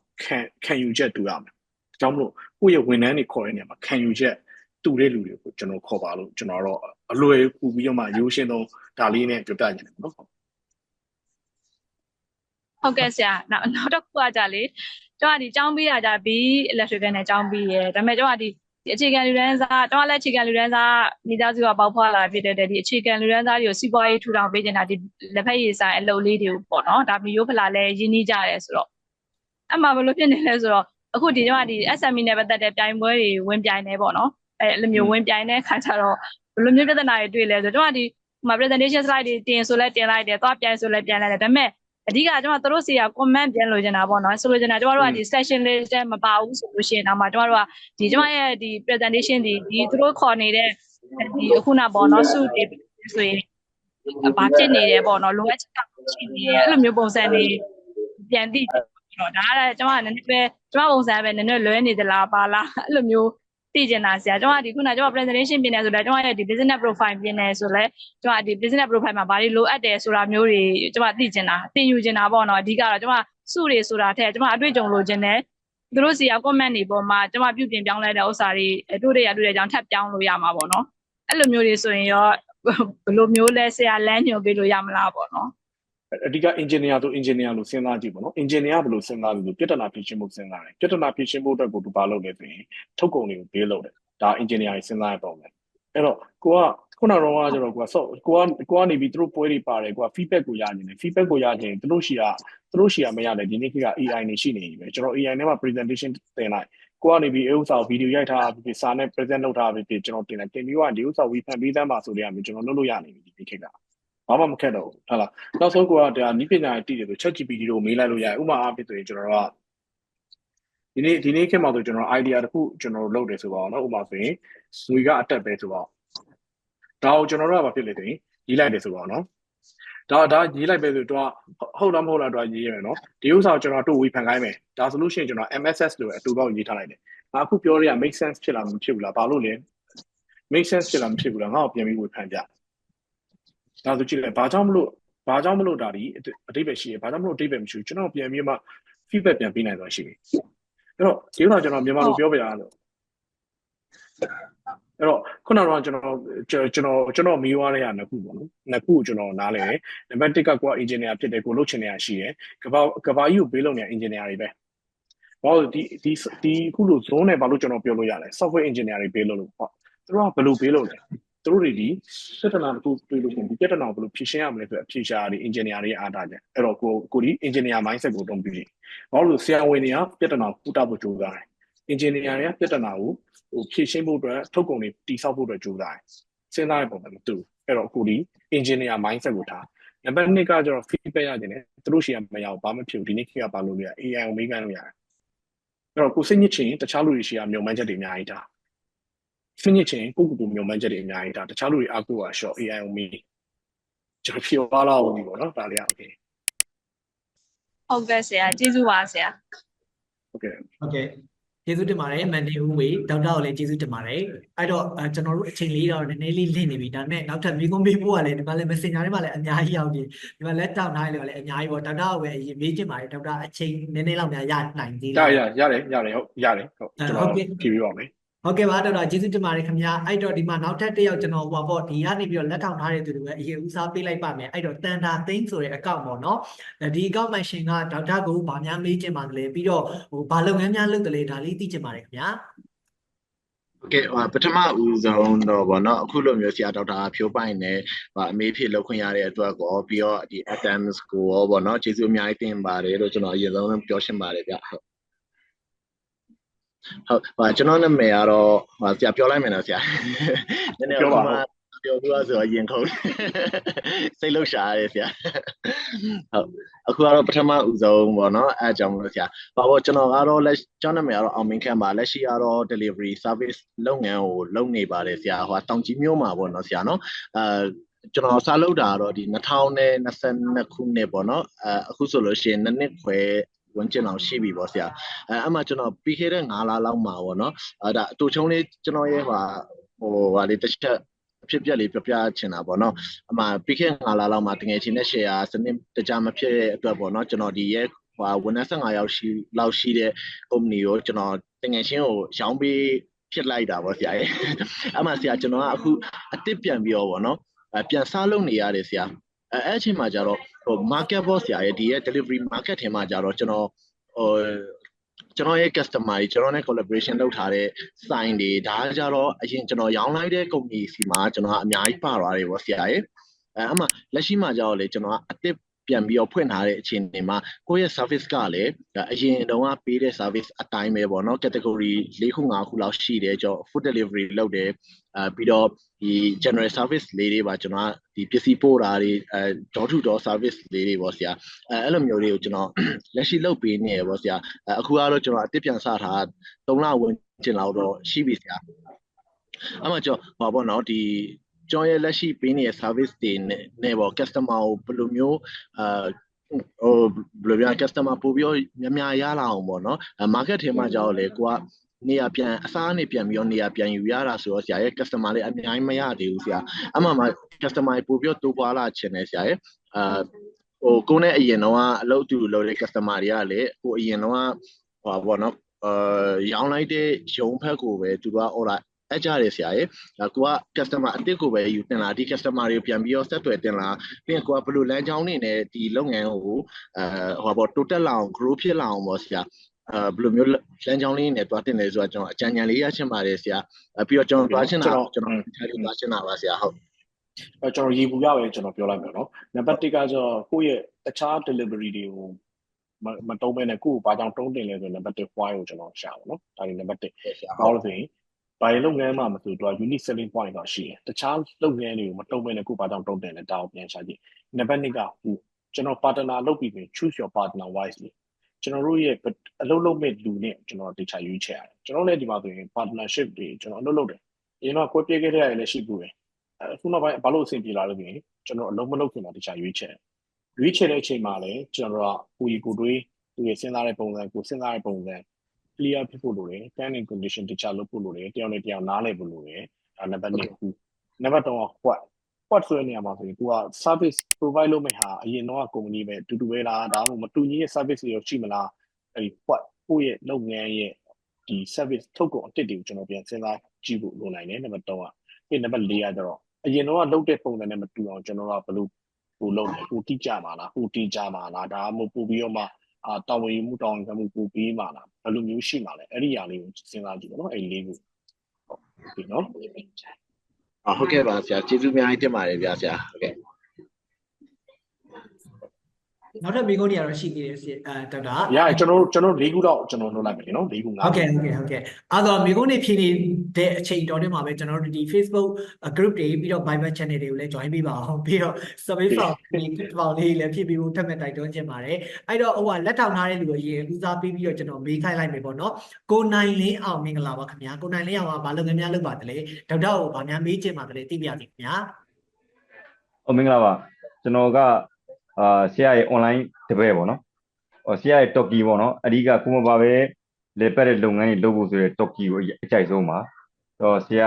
ခံယူချက်တူရမယ်ဒါကြောင့်မလို့ကိုယ့်ရဲ့ဝန်ထမ်းတွေခေါ်တဲ့နေရာမှာခံယူချက်တူတဲ့လူတွေကိုကျွန်တော်ခေါ်ပါလို့ကျွန်တော်တော့အလွယ်ကူပြီးတော့မှရိုးရှင်းဆုံးဒါလေးနဲ့ပြောပြနေတယ်နော်ဟုတ်ကဲ့ဆရာနောက်တစ်ခုကကြလေကျွန်တော်ဒီကျောင်းပြီးရကြပြီး electrical နဲ့ကျောင်းပြီးရဒါပေမဲ့ကျွန်တော်ဒီအခြေခံလူတန်းစားကျွန်တော်လည်းအခြေခံလူတန်းစားမိသားစုကပေါက်ဖွာလာဖြစ်တဲ့ဒီအခြေခံလူတန်းစားတွေကိုစီးပွားရေးထူထောင်ပေးနေတာဒီလက်ဖက်ရည်ဆိုင်အလုပ်လေးတွေကိုပေါ့နော်ဒါမျိုးဖလာလဲရင်းနှီးကြတယ်ဆိုတော့အမှဘယ်လိုဖြစ်နေလဲဆိုတော့အခုဒီကျွန်တော်ဒီ SME နဲ့ပတ်သက်တဲ့ပြိုင်ပွဲတွေဝင်ပြိုင်နေပေါ့နော်အဲ့လိုမျိုးဝင်ပြိုင်တဲ့ခါကျတော့ဘယ်လိုမျိုးပြဿနာတွေတွေ့လဲဆိုတော့ကျွန်တော်ဒီpresentation slide တွေတင်ဆိုလဲတင်လိုက်တယ်သွားပြိုင်ဆိုလဲပြိုင်လိုက်တယ်ဒါပေမဲ့အဓိကကျွန်တော်တို့စီက comment ပြန်လို့ကျင်တာပေါ့နော်ဆိုလို့ကျင်တာကျွန်တော်တို့ကဒီ session list ထဲမပါဘူးဆိုလို့ရှိရင်တော့မှကျွန်တော်တို့ကဒီကျွန်မရဲ့ဒီ presentation ဒီသူတို့ခေါ်နေတဲ့ဒီအခုနပေါ့နော်စုတွေဆိုရင်ဘာဖြစ်နေတယ်ပေါ့နော်လိုအပ်ချက်ကရှိနေတယ်အဲ့လိုမျိုးပုံစံတွေပြန်သိတော့ဒါကကျွန်မကနည်းနည်းပဲကျွန်မပုံစံပဲနည်းနည်းလွဲနေသလားပါလားအဲ့လိုမျိုးသိကျင်တာဆရာကျွန်တော်ဒီခုနကျွန်တော် presentation ပြင်နေဆိုတော့ကျွန်တော်ရဲ့ဒီ business profile ပြင်နေဆိုလဲကျွန်တော်ဒီ business profile မှာဘာတွေလိုအပ်တယ်ဆိုတာမျိုးတွေကျွန်တော်သိကျင်တာသင်ယူကျင်တာပေါ့နော်အဓိကတော့ကျွန်တော်စုတွေဆိုတာထက်ကျွန်တော်အတွေ့အကြုံလိုချင်တယ်သူတို့စီက comment တွေပေါ်မှာကျွန်တော်ပြုပြင်ပြောင်းလဲတဲ့ဥစ္စာတွေတွေ့တဲ့အကြောင်းထပ်ပြောင်းလို့ရမှာပေါ့နော်အဲ့လိုမျိုးတွေဆိုရင်ရောဘယ်လိုမျိုးလဲဆရာလမ်းညွှန်ပေးလို့ရမလားပေါ့နော်အဓိက engineer ဆို engineer လို့စဉ်းစားကြည့်ပေါ့နော် engineer ဘယ်လိုစဉ်းစားလဲဆိုပြဿနာဖြေရှင်းဖို့စဉ်းစားတယ်ပြဿနာဖြေရှင်းဖို့အတွက်ကိုသူဘာလုပ်လဲဆိုရင်ထုတ်ကုန်တွေကိုပေးလုပ်တယ်ဒါ engineer တွေစဉ်းစားရတော့မယ်အဲ့တော့ကိုကခုနကတော့ကျတော့ကိုကနေပြီးသူတို့ပွဲတွေပါတယ်ကိုက feedback ကိုရနေတယ် feedback ကိုရခြင်းသူတို့ရှိကမရတယ်ဒီနေ့က AI နေရှိနေပြီပဲကျွန်တော် AI နဲ့မှာ presentation တင်လိုက်ကိုကနေပြီးဥစ္စာဗီဒီယိုရိုက်ထားပြီးစာနဲ့ present လုပ်ထားပြီးကျွန်တော်တင်လိုက်တင်ပြီးတော့ဒီဥစ္စာဝီဖန်ပေးသမ်းပါဆိုတဲ့အမျိုးကျွန်တော်လုပ်လို့ရနေပြီဒီခေတ်ကဘာမှမခက်တော့ဘူးဟုတ်လားနောက်ဆုံးကိုကဒါနိပညာတည်တယ်ဆို ChatGPT ကိုမေးလိုက်လို့ရတယ်ဥပမာအားဖြင့်ဆိုရင်ကျွန်တော်ကဒီနေ့ခေတ်မှာဆိုကျွန်တော် idea တစ်ခုကျွန်တော်လုပ်တယ်ဆိုပါတော့နော်ဥပမာဆိုရင်ငွေကအတက်ပဲဆိုတော့ဒါကိုကျွန်တော်တို့ကဘာဖြစ်လဲဆိုရင်ရေးလိုက်တယ်ဆိုပါတော့နော်ဒါရေးလိုက်ပဲဆိုတော့ဟုတ်လားမဟုတ်လားတော့ရေးရမယ်နော်ဒီဥစ္စာကိုကျွန်တော်တို့ဝေဖန်ခိုင်းမယ်ဒါဆိုလို့ရှိရင်ကျွန်တော် MSS လို့အတူပေါက်ရေးထားလိုက်တယ်အခုပြောရရ make sense ဖြစ်လားမဖြစ်ဘူးလားဘာလို့လဲ make sense ဖြစ်လားမဖြစ်ဘူးလားငါ့ကိုပြန်ပြီးဝေဖန်ပြဒါဆိုကြည့်လိုက်ဘာကြောင့်မလို့ဒါဒီအတိတ်ပဲရှိရဘာကြောင့်မလို့အတိတ်ပဲမရှိဘူးကျွန်တော်ပြန်ပြီးမှ feedback ပြန်ပေးနိုင်တော့ရှိပြီအဲ့တော့ဒီဥစ္စာကျွန်တော်မြန်မာလိုပြောပြရအောင်အဲ့တော့ခုနကတော့ကျွန်တော်မေးသွားတဲ့ဟာနှစ်ခုပေါ့နော်နှစ်ခုကိုကျွန်တော်နားလဲတယ်နံပါတ်1ကကိုက engineer ဖြစ်တယ်ကိုလုပ်ချင်နေတာရှိတယ်ကဘာကြီးကိုပေးလုပ်နေတဲ့ engineer တွေပဲဘာလို့ဒီခုလို zone နဲ့ဘာလို့ကျွန်တော်ပြောလို့ရလဲ software engineer တွေပေးလို့ပေါ့သူတို့ကဘယ်လိုပေးလို့လဲသူတို့တွေဒီစက်တနာတစ်ခုတွေးလို့ဒီပြဿနာကိုဘယ်လိုဖြေရှင်းရမလဲဆိုအဖြေရှာတွေ engineer တွေအားတာကြအဲ့တော့ကိုဒီ engineer mindset ကိုတုံးပြီးဘာလို့ဆရာဝန်တွေကပြဿနာကိုကုသဖို့ကြိုးစားတယ် engineer တွေကပြဿနာကိုဖြေရှင်းဖို့အတွက်ထုတ်ကုန်တွေတိစောက်ဖို့အတွက်ကြိုးစားတယ်စဉ်းစားရပုံမှာမတူအဲ့တော့ကိုဒီ engineer mindset ကိုထားနံပါတ်2ကကျတော့ feedback ရတယ်သူတို့ရှိရမရဘူးဘာမှဖြစ်ဘူးဒီနေ့ခေတ်ကဘာလို့လဲ AI ကိုမေးခိုင်းလို့ရတယ်အဲ့တော့ကိုစိတ်ညစ်ချင်တခြားလူတွေရှိရမျှော်မှန်းချက်တွေအများကြီးထားစိတ်ညစ်ချင်ကိုမျှော်မှန်းချက်တွေအများကြီးထားတခြားလူတွေအားကိုးရ short AI ကိုမေးကျွန်တော်ဖြေသွားလာအောင်ပြီပေါ့နော်ဒါလေးโอเคဟုတ်ကဲ့ဆရာကျေးဇူးပါဆရာဟုတ်ကဲ့ကျေးဇူးတင်ပါတယ်မန်ဒီဦးဝေဒေါက်တာကိုလည်းကျေးဇူးတင်ပါတယ်အဲ့တော့ကျွန်တော်တို့အချိန်လေးတော့နည်းနည်းလေးလင့်နေပြီဒါနဲ့နောက်ထပ်မိကုန်းပေးဖို့ကလည်းဒီမှာလည်း messenger တွေမှာလည်းအများကြီးရောက်နေဒီမှာလက်တောက်ထားလို့လည်းအများကြီးပေါ့ဒေါက်တာကိုပဲအရင်မေးချင်ပါတယ်ဒေါက်တာအချိန်နည်းနည်းလောက်များရနိုင်သေးတယ်ရတယ်ဟုတ်ကျွန်တော်ဖြေပြပါမယ်ဟုတ်ကဲ့ပါဒေါက်တာကျေးဇူးတင်ပါတယ်ခင်ဗျာအဲ့တော့ဒီမှာနောက်ထပ်တစ်ယောက်ကျွန်တော်ဟိုပေါ့ဒီကနေပြီးတော့လက်ထောင်ထားတဲ့သူတွေပဲအရင်ဦးစားပေးလိုက်ပါမယ်အဲ့တော့တန်တာသိန်းဆိုတဲ့အကောင့်ပေါ့နော်ဒီ account mention ကဒေါက်တာကိုဗာများမေးချင်ပါသလဲပြီးတော့ဟိုဘာလုပ်ငန်းများလုပ်တယ်လဲဒါလေးသိချင်ပါတယ်ခင်ဗျာဟုတ်ကဲ့ပထမဦးဆုံးတော့ဗောနော်အခုလိုမျိုးဆရာဒေါက်တာဖြိုးပိုင်နဲ့အမေဖြစ်လောက်ခွင့်ရတဲ့အတွက်ကောပြီးတော့ဒီ Adams ကိုဗောနော်ကျေးဇူးအများကြီးတင်ပါတယ်လို့ကျွန်တော်အရင်ဆုံးပြောရှင်းပါတယ်ဗျဟုတ် ဟုတ်ကျွန်တော်နာမည်ကတော့ဆရာပြောလိုက်မယ်နော်ဆရာနည်းနည်းအခုမှပြောပြဆိုတော့ရင်ခုန်စိတ်လှုပ်ရှားရတယ်ဆရာဟုတ်အခုကတော့ပထမဦးဆုံးပေါ့နော်အဲအကြောင်းလို့ဆရာပေါ့ကျွန်တော်ကတော့ကျွန်တော်နာမည်ကတော့အောင်မင်းခန့်ပါလက်ရှိကတော့ delivery service လုပ်ငန်းကိုလုပ်နေပါတယ်ဆရာတောင်ကြီးမြို့မှာပေါ့နော်ဆရာနော်ကျွန်တော်စလုပ်တာတော့ဒီ2022ခုနှစ်ပေါ့နော်အခုဆိုလို့ရှိရင်2နှစ်ခွဲဝန်ကျင်အောင်ရှိပြီပေါ့ဆရာအဲ့မှာကျွန်တော်ပြီးခဲ့တဲ့9လလောက်မှာပေါ့နော်ဒါအတူချုံလေးကျွန်တော်ရဲ့ဟာလေးတစ်ချက်ဖြစ်ပြလေးပြပြချင်တာပေါ့နော်အမှပြီးခဲ့9လလောက်မှာတကယ်ချင်းနဲ့ share စနစ်တကြမဖြစ်တဲ့အတွက်ပေါ့နော်ကျွန်တော်ဒီရဲ့ဝန်ထမ်း15ယောက်လောက်ရှိတဲ့ company ကိုကျွန်တော်တကယ်ချင်းကိုရောင်းပေးဖြစ်လိုက်တာပေါ့ဆရာရဲ့အဲ့မှာဆရာကျွန်တော်ကအခုအစ်စ်ပြန်ပြီးတော့ပေါ့နော်ပြန်စားလုပ်နေရတယ်ဆရာအဲ့အချိန်မှာကျတော့market ပေါ့ဆရာရဲ့ဒီရဲ့ delivery market ထဲမှာကျတော့ကျွန်တော်ရဲ့ customer တွေကျွန်တော်နဲ့ collaboration လုပ်ထားတဲ့ sign တွေဒါကြတော့အရင်ကျွန်တော်ရောင်းလိုက်တဲ့ company စီမှာကျွန်တော်ကအများကြီးပါသွားတယ်ပေါ့ဆရာရဲ့အဲ့မှာလက်ရှိမှာကျတော့လေကျွန်တော်ကအစ်စ်ပြန်ပြီးတော့ဖွင့်ထားတဲ့အခြေအနေမှာကိုယ့်ရဲ့ service ကလည်းအရင်တုန်းကပေးတဲ့ service အတိုင်းပဲပေါ့နော် category 4ခု5ခုလောက်ရှိတယ်ကျွန်တော် food delivery လုပ်တယ်ပြီးတော့ဒီ general service လေးတွေပါကျွန်တော်ဒီပစ္စည်းပို့တာတွေ door to door service လေးတွေပေါ့ဆရာအဲ့လိုမျိုးတွေကိုကျွန်တော်လက်ရှိလုပ်ပေးနေရပေါ့ဆရာအခုကတော့ကျွန်တော်အစ်စ်ပြန်စထား3လဝင်ကျင်လောက်တော့ရှိပြီဆရာအဲ့မှာကျွန်တော်ပေါ့နော်ဒီကျွန်တော်ရဲ့လက်ရှိပေးနေတဲ့ service တွေနဲ့ပေါ့ customer ကိုဘယ်လိုမျိုးဘယ်လိုပြော customer ပို့ပြီးများရလာအောင်ပေါ့နော် market ထဲမှာကြောက်လေကိုကနေရာပြန်အစားနေပြန်ပြီးတော့နေရာပြန်ယူရတာဆိုတော့ဆရာရဲ့ customer လေးအများကြီးမရသေးဘူးဆရာအမှ customer ပို့ပြီးတိုးပွားလာခြင်းနဲ့ဆရာရဲ့ကိုနဲ့အရင်တော့အလုပ်တူလုပ်တဲ့ customer တွေကလေကိုအရင်တော့ပေါ့နော်ရောင်းလိုက်တဲ့ရုံဖက်ကိုပဲသူက orderအဲ့ကြတယ်ဆရာရဲ့ကိုက customer အစ်စ်ကိုပဲယူတင်လာဒီ customer တွေကိုပြန်ပြီးတော့ဆက်သွယ်တင်လာပြီးရင်ကိုကဘယ်လိုလမ်းကြောင်းနေနဲ့ဒီလုပ်ငန်းကိုtotal လာအောင် grow ဖြစ်လာအောင်ပေါ့ဆရာဘယ်လိုမျိုးလမ်းကြောင်းလေးနဲ့တွားတင်လဲဆိုတော့ကျွန်တော်အကြံဉာဏ်လေးရချင်ပါတယ်ဆရာပြီးတော့ကျွန်တော်တွားချင်တာကျွန်တော်ထားလို့တွားချင်တာပါဆရာဟုတ်ကျွန်တော်ရေပူရပဲကျွန်တော်ပြောလိုက်မယ်နော်နံပါတ်1ကကျတော့ကိုယ့်ရဲ့တခြား delivery တွေကိုမတုံးမဲနဲ့ကိုယ့်ကိုဘာကြောင့်တုံးတင်လဲဆိုရင်နံပါတ်1 why ကိုကျွန်တော်ရှာပါနော်ဒါဒီနံပါတ်1ဘာလို့ဆိုရင်ဘာလုပ်ငန်းမှမဆိုတော့ unique selling point တော့ရှိတယ်တခြားလုပ်ငန်းတွေကိုမတုံးမဲနဲ့ကိုယ့်ဘာကြောင့်တုံးတင်လဲဒါကိုပြန်ရှာကြည့်နံပါတ်2ကကျွန်တော် partner လုပ်ပြီးရင် choose your partner wisely ကျွန်တော်တို့ရဲ့အလုပ်လုပ်မဲ့လူနဲ့ကျွန်တော်တရားရွေးချယ်ရတယ်ကျွန်တော်လည်းဒီမှာဆိုရင် partnership တွေကျွန်တော်အလုပ်လုပ်တယ်အရင်တော့ကိုယ်ပြေးခဲ့တဲ့ရလည်းရှိဘူးပဲအခုနောက်ပိုင်းဘာလို့အဆင်ပြေလာလို့ဆိုရင်ကျွန်တော်အလုံးမလုပ်ခင်မှာတရားရွေးချယ်တဲ့အချိန်မှာလည်းကျွန်တော်ကကိုကြီးကိုတွေးသူရဲ့စဉ်းစားတဲ့ပုံစံကိုစဉ်းစားတဲ့ပုံစံ clear ဖြစ်ဖို့လိုတယ် term and condition တခြားလုပ်ဖို့လိုတယ်တယောက်နဲ့တယောက်နားလည်ဖို့လိုတယ်နံပါတ်2ခုနံပါတ်3က what ဆိုတဲ့နေရာမှာဆိုရင်ကိုက service provide လုပ်မဲ့ဟာအရင်တော့ company ပဲတူတူပဲလားဒါမှမဟုတ်မတူညီတဲ့ service တွေရှိမလားအဲဒီ what ကိုယ့်ရဲ့လုပ်ငန်းရဲ့ဒီ service ထုတ်ကုန်အတစ်တွေကိုကျွန်တော်ပြန်စဉ်းစားကြည့်ဖို့လိုနိုင်တယ်နံပါတ်3ကပြီးနံပါတ်4ကကျတော့အရင်တော့လုပ်တဲ့ပုံစံနဲ့မတူအောင်ကျွန်တော်ကဘယ်လိုပို့လုပ်လဲပို့တိကျမှာလားပို့တိကျမှာလားဒါမှမဟုတ်ပို့ပြီးတော့မှတာဝန်ယူမှုတောင်းခံမှုပို့ပြီးမှာလားဘယ်လိုမျိုးရှိမှာလဲအဲ့ဒီအရာလေးကိုစဉ်းစားကြည့်ပါနော်အဲ့ဒီလေးကိုဟုတ်ပြီနော်ဟုတ်ကဲ့ပါဆရာကျေးဇူးအများကြီးတင်ပါတယ်ဗျာဆရာဟုတ်ကဲ့နောက်ထပ်မိကုန်းတွေကတော့ရှိသေးတယ်ဒေါက်တာရကျွန်တော်၄ခုတော့ကျွန်တော်လုပ်လိုက်မယ်နော်၄ခု၅ဟုတ်ကဲ့အဲ့တော့မိကုန်းတွေဖြည့်နေတဲ့အချိန်တော်ထဲမှာပဲကျွန်တော်တို့ဒီ Facebook group တွေပြီးတော့ Viber channel တွေကိုလည်း join ပေးပါအောင်ပြီးတော့ survey form လေးလည်းဖြည့်ပေးဖို့ထပ်မံတိုက်တွန်းချင်ပါတယ်အဲ့တော့လက်ထောင်ထားတဲ့လူကိုရေဦးစားပေးပြီးတော့ကျွန်တော်မေးခိုင်းလိုက်မယ်ပေါ့နော်ကိုနိုင်လင်းအောင်မင်္ဂလာပါခင်ဗျာကိုနိုင်လင်းအောင်ကဘာလုပ်ငန်းများလုပ်ပါသလဲဒေါက်တာကိုဘာများမေးချင်ပါသလဲသိပြစီခင်ဗျာမင်္ဂလာပါကျွန်တော်ကဆရာရဲ့ online တပည့်ပေါ့နော်ဆရာရဲ့ Toki ပေါ့နော်အဓိကကိုမပါပဲလေပတ်တဲ့လုပ်ငန်းတွေလုပ်ဖို့ဆိုတဲ့ Toki ကိုအကြိုက်ဆုံးပါဆရ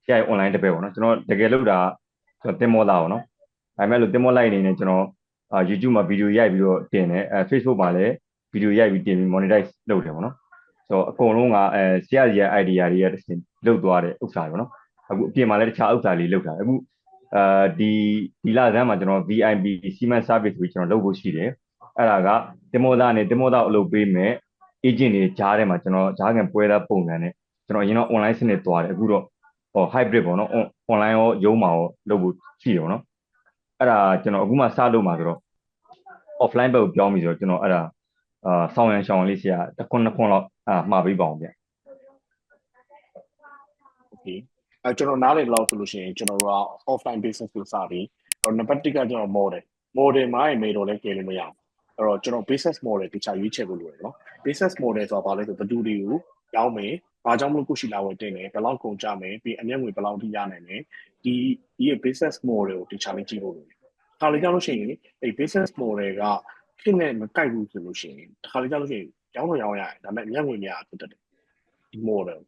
ာရဲ့ online တပည့်ပေါ့နော်ကျွန်တော်တကယ်လုပ်တာကျွန်တော်တင်မောလာပေါ့နော်ဒါပေမဲ့လို့တင်မောလိုက်နေနေကျွန်တော်YouTube မှာဗီဒီယိုရိုက်ပြီးတော့တင်တယ်Facebook မှာလည်းဗီဒီယိုရိုက်ပြီးတင်ပြီး monetize လုပ်တယ်ပေါ့နော်အကုန်လုံးကဆရာရဲ့ idea တွေကတစ်စင်လုပ်သွားတဲ့ဥစ္စာပေါ့နော်အခုအပြင်မှာလည်းတခြားဥစ္စာလေးလုပ်တာအခုဒီလဆန်းမှာကျွန်တော် VIP Siemens service ကိုကျွန်တော်လုပ်ဖို့ရှိတယ်အဲ့ဒါကတင်မောသားအလုပ်ပေးမယ် agent တွေကြားထဲမှာကျွန်တော်ကြားခံပွဲသားပုံစံနဲ့ကျွန်တော်အရင်တော့ online စနစ်သွားတယ်အခုတော့hybrid ပေါ့နော် online ရောရုံးမှာရောလုပ်ဖို့ရှိတယ်ပေါ့နော်အဲ့ဒါကျွန်တော်အခုမှစလုပ်မှာဆိုတော့ offline ဘက်ကိုပြောင်းပြီဆိုတော့ကျွန်တော်အဲ့ဒါ ဆောင်ရန်ရှောင်းလေးဆရာတစ်ခွန်းလောက်မှာပေးပါအောင်ဗျ Okay ကျွန်တော်နားလည်လောက်ဆိုလို့ရှိရင်ကျွန်တော်တို့က offline business ကိုစပြီးနံပါတ်1ကကျွန်တော် model မှာရင်မေတော့လည်းကဲလို့မရအောင်အဲ့တော့ကျွန်တော် business model တခြားရွေးချယ်ဖို့လိုတယ်နော် business model ဆိုတာဘာလဲဆိုဘယ်သူတွေကိုရောင်းမယ်ဘာကြောင့်မလို့ကိုရှိလာဝယ်တင်တယ်ဘယ်လောက်ကုန်ကြမယ်ပြီးအမျက်ငွေဘယ်လောက်ထိရနိုင်လဲဒီ business model ကိုတခြားလေးကြည့်ဖို့လိုတယ်ခါလေးကြောင့်လို့ရှိရင်အဲ့ business model ကဖြစ်နေမကိုက်ဘူးဆိုလို့ရှိရင်ခါလေးကြောင့်လို့ရှိရင်ရောင်းတော့ရောင်းရတယ်ဒါပေမဲ့အမျက်ငွေများဖြစ်တတ်တယ်ဒီ model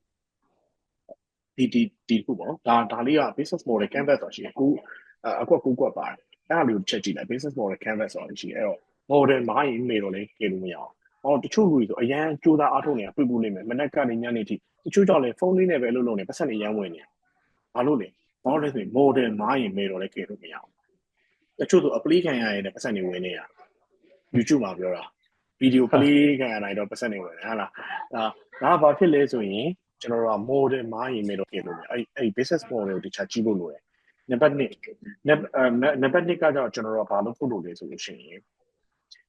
ဒီခုပေါ့နော်ဒါလေးက business model canvas ဆိုတာရှိတယ်အခုကွက်ပါတယ်အဲ့ဒါလေးကိုချက်ကြည့်လိုက် business model canvas ဆိုတာရှိတယ်အဲ့တော့ model မိုင်းမေတော့လေကြည့်လို့မရအောင်ဟောတချို့လူတွေဆိုအရန်ကြိုးစားအားထုတ်နေတာတွေ့ဖို့လိမ့်မယ်မနက်ကနေညနေထိတချို့ကြောင့်လေဖုန်းလေးနဲ့ပဲအလုပ်လုပ်နေပတ်စံနေရမ်းဝင်နေဘာလို့လဲဘာလို့လဲဆိုရင် model မိုင်းမေတော့လေကြည့်လို့မရအောင်တချို့ဆို apply ခံရရင်လည်းပတ်စံနေဝင်နေတာ YouTube မှာပြောတာ video play ခံရနိုင်တော့ပတ်စံနေဝင်တယ်ဟုတ်လားဒါဘာဖြစ်လဲဆိုရင်ကျွန်တော်တို့က model မိုင်းမေတော့ကြည့်လို့အဲ့ business model ကိုတခြားကြည့်ဖို့လိုတယ်နံပါတ်1ကတော့ကျွန်တော်တို့ကဘာလို့ဖို့လို့လဲဆိုလို့ရှိရင်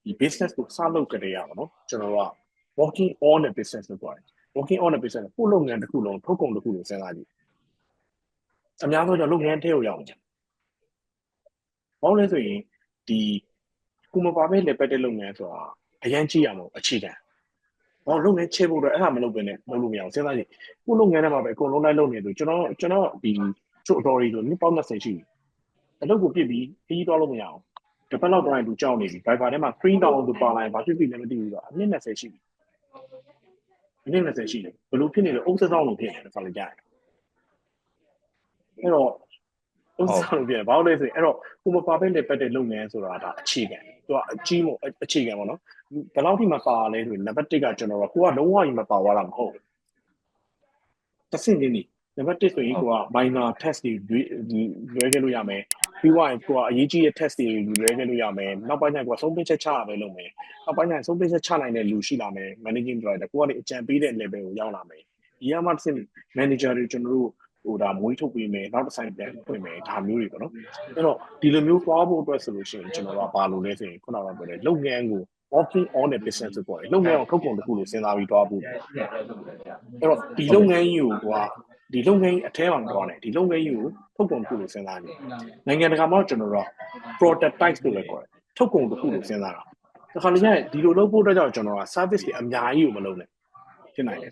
ဒီ business ကိုစလုပ်ကြရအောင်နော်ကျွန်တော်တို့က working on a business လို့ပြောတယ် working on a business ကိုလုပ်ငန်းတစ်ခုလုံးထုတ်ကုန်တစ်ခုလုံးစဉ်းစားကြည့်အများဆုံးကျွန်တော်လုပ်ငန်းထဲကိုရောက်ကြဘာလို့လဲဆိုရင်ဒီကိုမပါပဲလေပတ်တဲ့လုပ်ငန်းဆိုတာအရင်ကြည့်ရမှာအခြေခံဘာလုပ်ငန်းချဲဖို့တော့အဲ့ဒါမလုပ်ဘဲနဲ့လုပ်လို့မရအောင်စဉ်းစားကြည့်ကိုလုပ်ငန်းထဲမှာပဲအကုန်လုံးလိုက်လုပ်နေသူကျွန်တော်ဒီချို့ authority ဆိုနှစ်ပေါင်း20ရှိပြီအလုပ်ကိုပြစ်ပြီးခရီးသွားလို့မရအောင်တပတ်လောက်တိုင်းသူကြောက်နေပြီ Viber ထဲမှာ screen down သူပါလာရင်ဘာဖြစ်ပြီလဲမသိဘူးတော့အနည်း20ရှိပြီအနည်း20ရှိတယ်ဘလို့ဖြစ်နေလဲအုပ်စစောင်းလို့ဖြစ်နေတယ်ဆိုလို့ကြားတယ်အဲ့တော့အုပ်စစောင်းလို့ဖြစ်ဘာလို့လဲဆိုရင်အဲ့တော့ကိုမပါပဲလေပတ်တဲ့လုပ်ငန်းဆိုတာဒါအခြေခံသူကအကြီးမို့အခြေခံပေါ့နော်ဘယ်လောက်ထိမပါလဲဆိုရင်နံပါတ်1ကကျွန်တော်ကကိုကလုံးဝကြီးမပါသွားတာမဟုတ်ဘူးတစ်စင်းနေနံပါတ်1ဆိုရင်ကိုက minor test တွေလွဲခဲ့လို့ရမယ်ပြီးသွားရင်ကိုကအရေးကြီးတဲ့ test တွေလွဲခဲ့လို့ရမယ်နောက်ပိုင်းကျရင်ကိုကဆုံးဖြတ်ချက်ချရပဲလုပ်မယ်နောက်ပိုင်းကျရင်ဆုံးဖြတ်ချက်ချနိုင်တဲ့လူရှိလာမယ် managing director ကိုကနေအကြံပေးတဲ့ level ကိုရောက်လာမယ်ဒီကမှတစ်စင်း manager တွေကျွန်တော်တို့ဟိုဒါမွေးထုတ်ပေးမယ်နောက်တစ်ဆိုင်ပြန်ဖွင့်မယ်ဒါမျိုးတွေပေါ့နော်အဲ့တော့ဒီလိုမျိုးသွားဖို့အတွက်ဆိုလို့ရှိရင်ကျွန်တော်တို့ကဘာလို့လဲဆိုရင်ခုနကပြောတဲ့လုပ်ငန်းကို working on a business ဆိုပေါ့လေလုပ်ငန်းကိုထုတ်ကုန်တစ်ခုလို့စဉ်းစားပြီးသွားဖို့အဲ့တော့ဒီလုပ်ငန်းကြီးကိုကဒီလုပ်ငန်းအထဲမှာတော့ねဒီလုပ်ငန်းကြီးကိုထုတ်ကုန်တစ်ခုလို့စဉ်းစားနေနိုင်ငံတကာမှာကျွန်တော်တို့ prototype လို့လည်းခေါ်တယ်ထုတ်ကုန်တစ်ခုလို့စဉ်းစားတာဒါခါလည်းဒီလိုလုပ်ဖို့အတွက်ကြောင့်ကျွန်တော်က service တွေအများကြီးကိုမလုပ်နဲ့ဖြစ်နိုင်တယ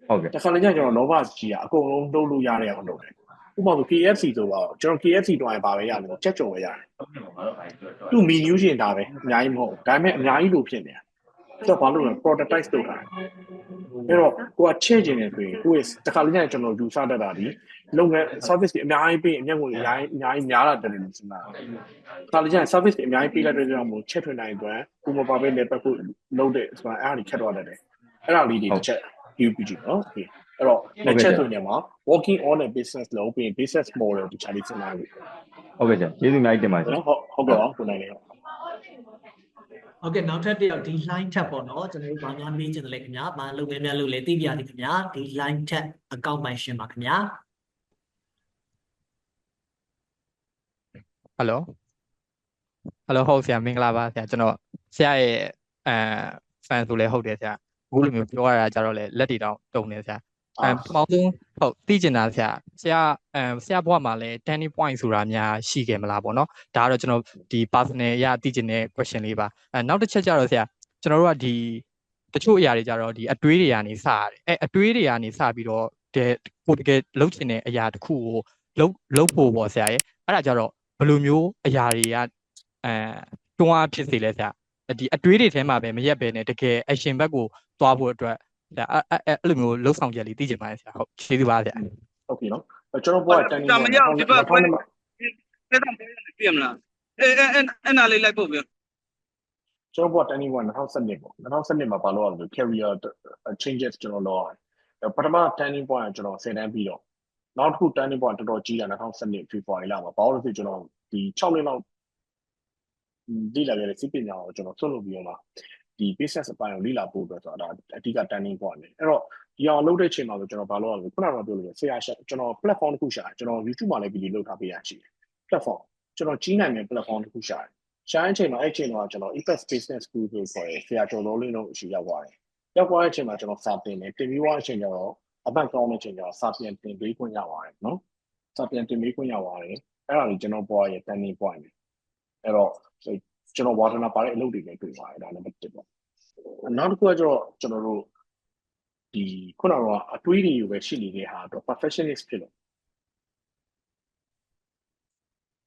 ်ဟုတ်ကဲ့ဒါခါလည်းကျွန်တော် Nova ကြီးကအကုန်လုံးလုပ်လို့ရတဲ့အောင်လုပ်တယ်ဥပမာဆို KFC ဆိုတော့ကျွန်တော် KFC တွိုင်းပါပဲရတယ်ချက်ကြုံပဲရတယ်သူ menu ရှင်ဒါပဲအများကြီးမဟုတ်ဒါပေမဲ့အများကြီးလို့ဖြစ်နေတာတော့ဘာလို့လဲ prototype လုပ်တာအဲ့တော့ကိုကချက်ကျင်နေဆိုရင်ကိုယ့်တခါလေးညကျွန်တော်ယူဆတတ်တာဒီလုပ်ငန်း service တွေအများကြီးပေးအမျက်ငွေအများကြီးများလာတယ်လို့စဉ်းစားတာတခါလေးည service တွေအများကြီးပေးလိုက်တဲ့ကြောင့်မို့ချက်ထွင်နိုင်အတွက်ကိုမပါပဲလေပတ်ဖို့လုပ်တဲ့ဆိုတာအဲ့ဒါကြီးခက်တော့တယ်အဲ့ဒါလေးတွေတစ်ချက် UPG နော်โอเคအဲ့တော့လက်ချက်ဆိုနေမှာ working on a business လို့ပြီး business model တခြားလေးစဉ်းစားလို့ဟုတ်ကဲ့ဆရာကျေးဇူးအများကြီးတင်ပါတယ်နော်ဟုတ်ကဲ့ပါကိုနိုင်လေးဟုတ်ကဲ့နောက်ထပ်တစ်ယောက်ဒီ line ထပ်ပေါ့နော်ကျွန်တော်တို့ဘာများမေးချင်တယ်လဲခင်ဗျာဘာလုပ်ငန်းများလုပ်လဲသိပြရသည်ခင်ဗျာဒီ line ထပ် account ပိုင်ရှင်ပါခင်ဗျာ Hello ဟုတ်ဆရာမင်္ဂလာပါဆရာကျွန်တော်ဆရာရဲ့fan ဆိုလဲဟုတ်တယ်ဆရာအခုလိုမျိုးပြောရတာကြတော့လေလက်တွေတောင်တုံနေဆရာပမောင်းဆုံးဟုတ်သိကျင်တာဆရာဘဝမှာလဲ turning point ဆိုတာများရှိခဲ့မလားပေါ့နော်ဒါကတော့ကျွန်တော်ဒီ personal အရာသိကျင်တဲ့ question လေးပါနောက်တစ်ချက်ကြတော့ဆရာကျွန်တော်တို့ကဒီတချို့အရာတွေကြတော့ဒီအတွေးတွေကနေစရတယ်အတွေးတွေကနေစပြီးတော့ကိုတကယ်လုပ်ချင်တဲ့အရာတစ်ခုကိုလုပ်ဖို့ပေါ့ဆရာရဲ့အဲ့ဒါကြတော့ဘယ်လိုမျိုးအရာတွေကတွန်းအားဖြစ်စေလဲဆရာဒီအတွေးတွေထဲမှာပဲမရက်ပဲနဲ့တကယ် action ဘက်ကိုသွားဖို့အတွက်အဲ့လိုမျိုးလှုပ်ဆောင်ချက်လေးသိချင်ပါတယ်ဆရာဟုတ်ကျေးဇူးပါဆရာဟုတ်ပြီနော်ကျွန်တော်ဘွားတန်းနေတယ်ပြမလားအဲ့နာလေးလိုက်ဖို့ပြောကျွန်တော်ဘွားတန်းနေဘွား2012ပေါ့2012မှာဘာလို့လဲ career changes ကျွန်တော်လုပ်အောင်ပထမ turning point ကျွန်တော်10တန်းပြီးတော့နောက်တစ်ခု turning point တော်တော်ကြီးတာ2012 February လမှာဘာလို့လဲဆိုကျွန်တော်ဒီ6နှစ်လောက်ဒီလာခဲ့တဲ့စိပညာကိုကျွန်တော်ဆွတ်လုပ်ပြီးတော့ဒီ business အပိုင်းကိုလေ့လာဖို့အတွက်ဆိုတာအဓိက turning point နေအဲ့တော့ဒီအောင်လုပ်တဲ့အချိန်မှာဆိုကျွန်တော်ဘာလို့လဲခုနကပြောလို့ဆရာကျွန်တော် platform တစ်ခုရှာကျွန်တော် YouTube မှာလည်း video လုပ်ထားပေးရရှိတယ် platform ကျွန်တော်ကြီးနိုင်တဲ့ platform တစ်ခုရှာတယ် ရှားအချိန်မှာအဲ့ချိန်တော့ကျွန်တော် Effect Business School ကိုခေါ်တယ်ဆရာကျော်တော်လင်းတို့ရှိရောက်သွားတယ်ရောက်သွားတဲ့အချိန်မှာကျွန်တော်စာတင်တယ်တင်ပြီးသွားတဲ့အချိန်ကျတော့အပတ်ကောင်းတဲ့အချိန်ကျတော့စာပြန်တင်ပေးခွင့်ရပါတယ်နော်စာပြန်တင်ပေးခွင့်ရပါတယ်အဲ့ဒါကြီးကျွန်တော်ပေါ်ရဲ့ turning point ပဲအဲ့တော့ကျွန်တော် water နာပါတဲ့အလုပ်တွေလည်းတွေ့ပါတယ်ဒါလည်းတစ်ပေါ့နောက်တစ်ခုကကျတော့ကျွန်တော်တို့ဒီခုနကအတွေးတွေကိုပဲရှိနေတဲ့ဟာတော့ perfectionist ဖြစ်လို့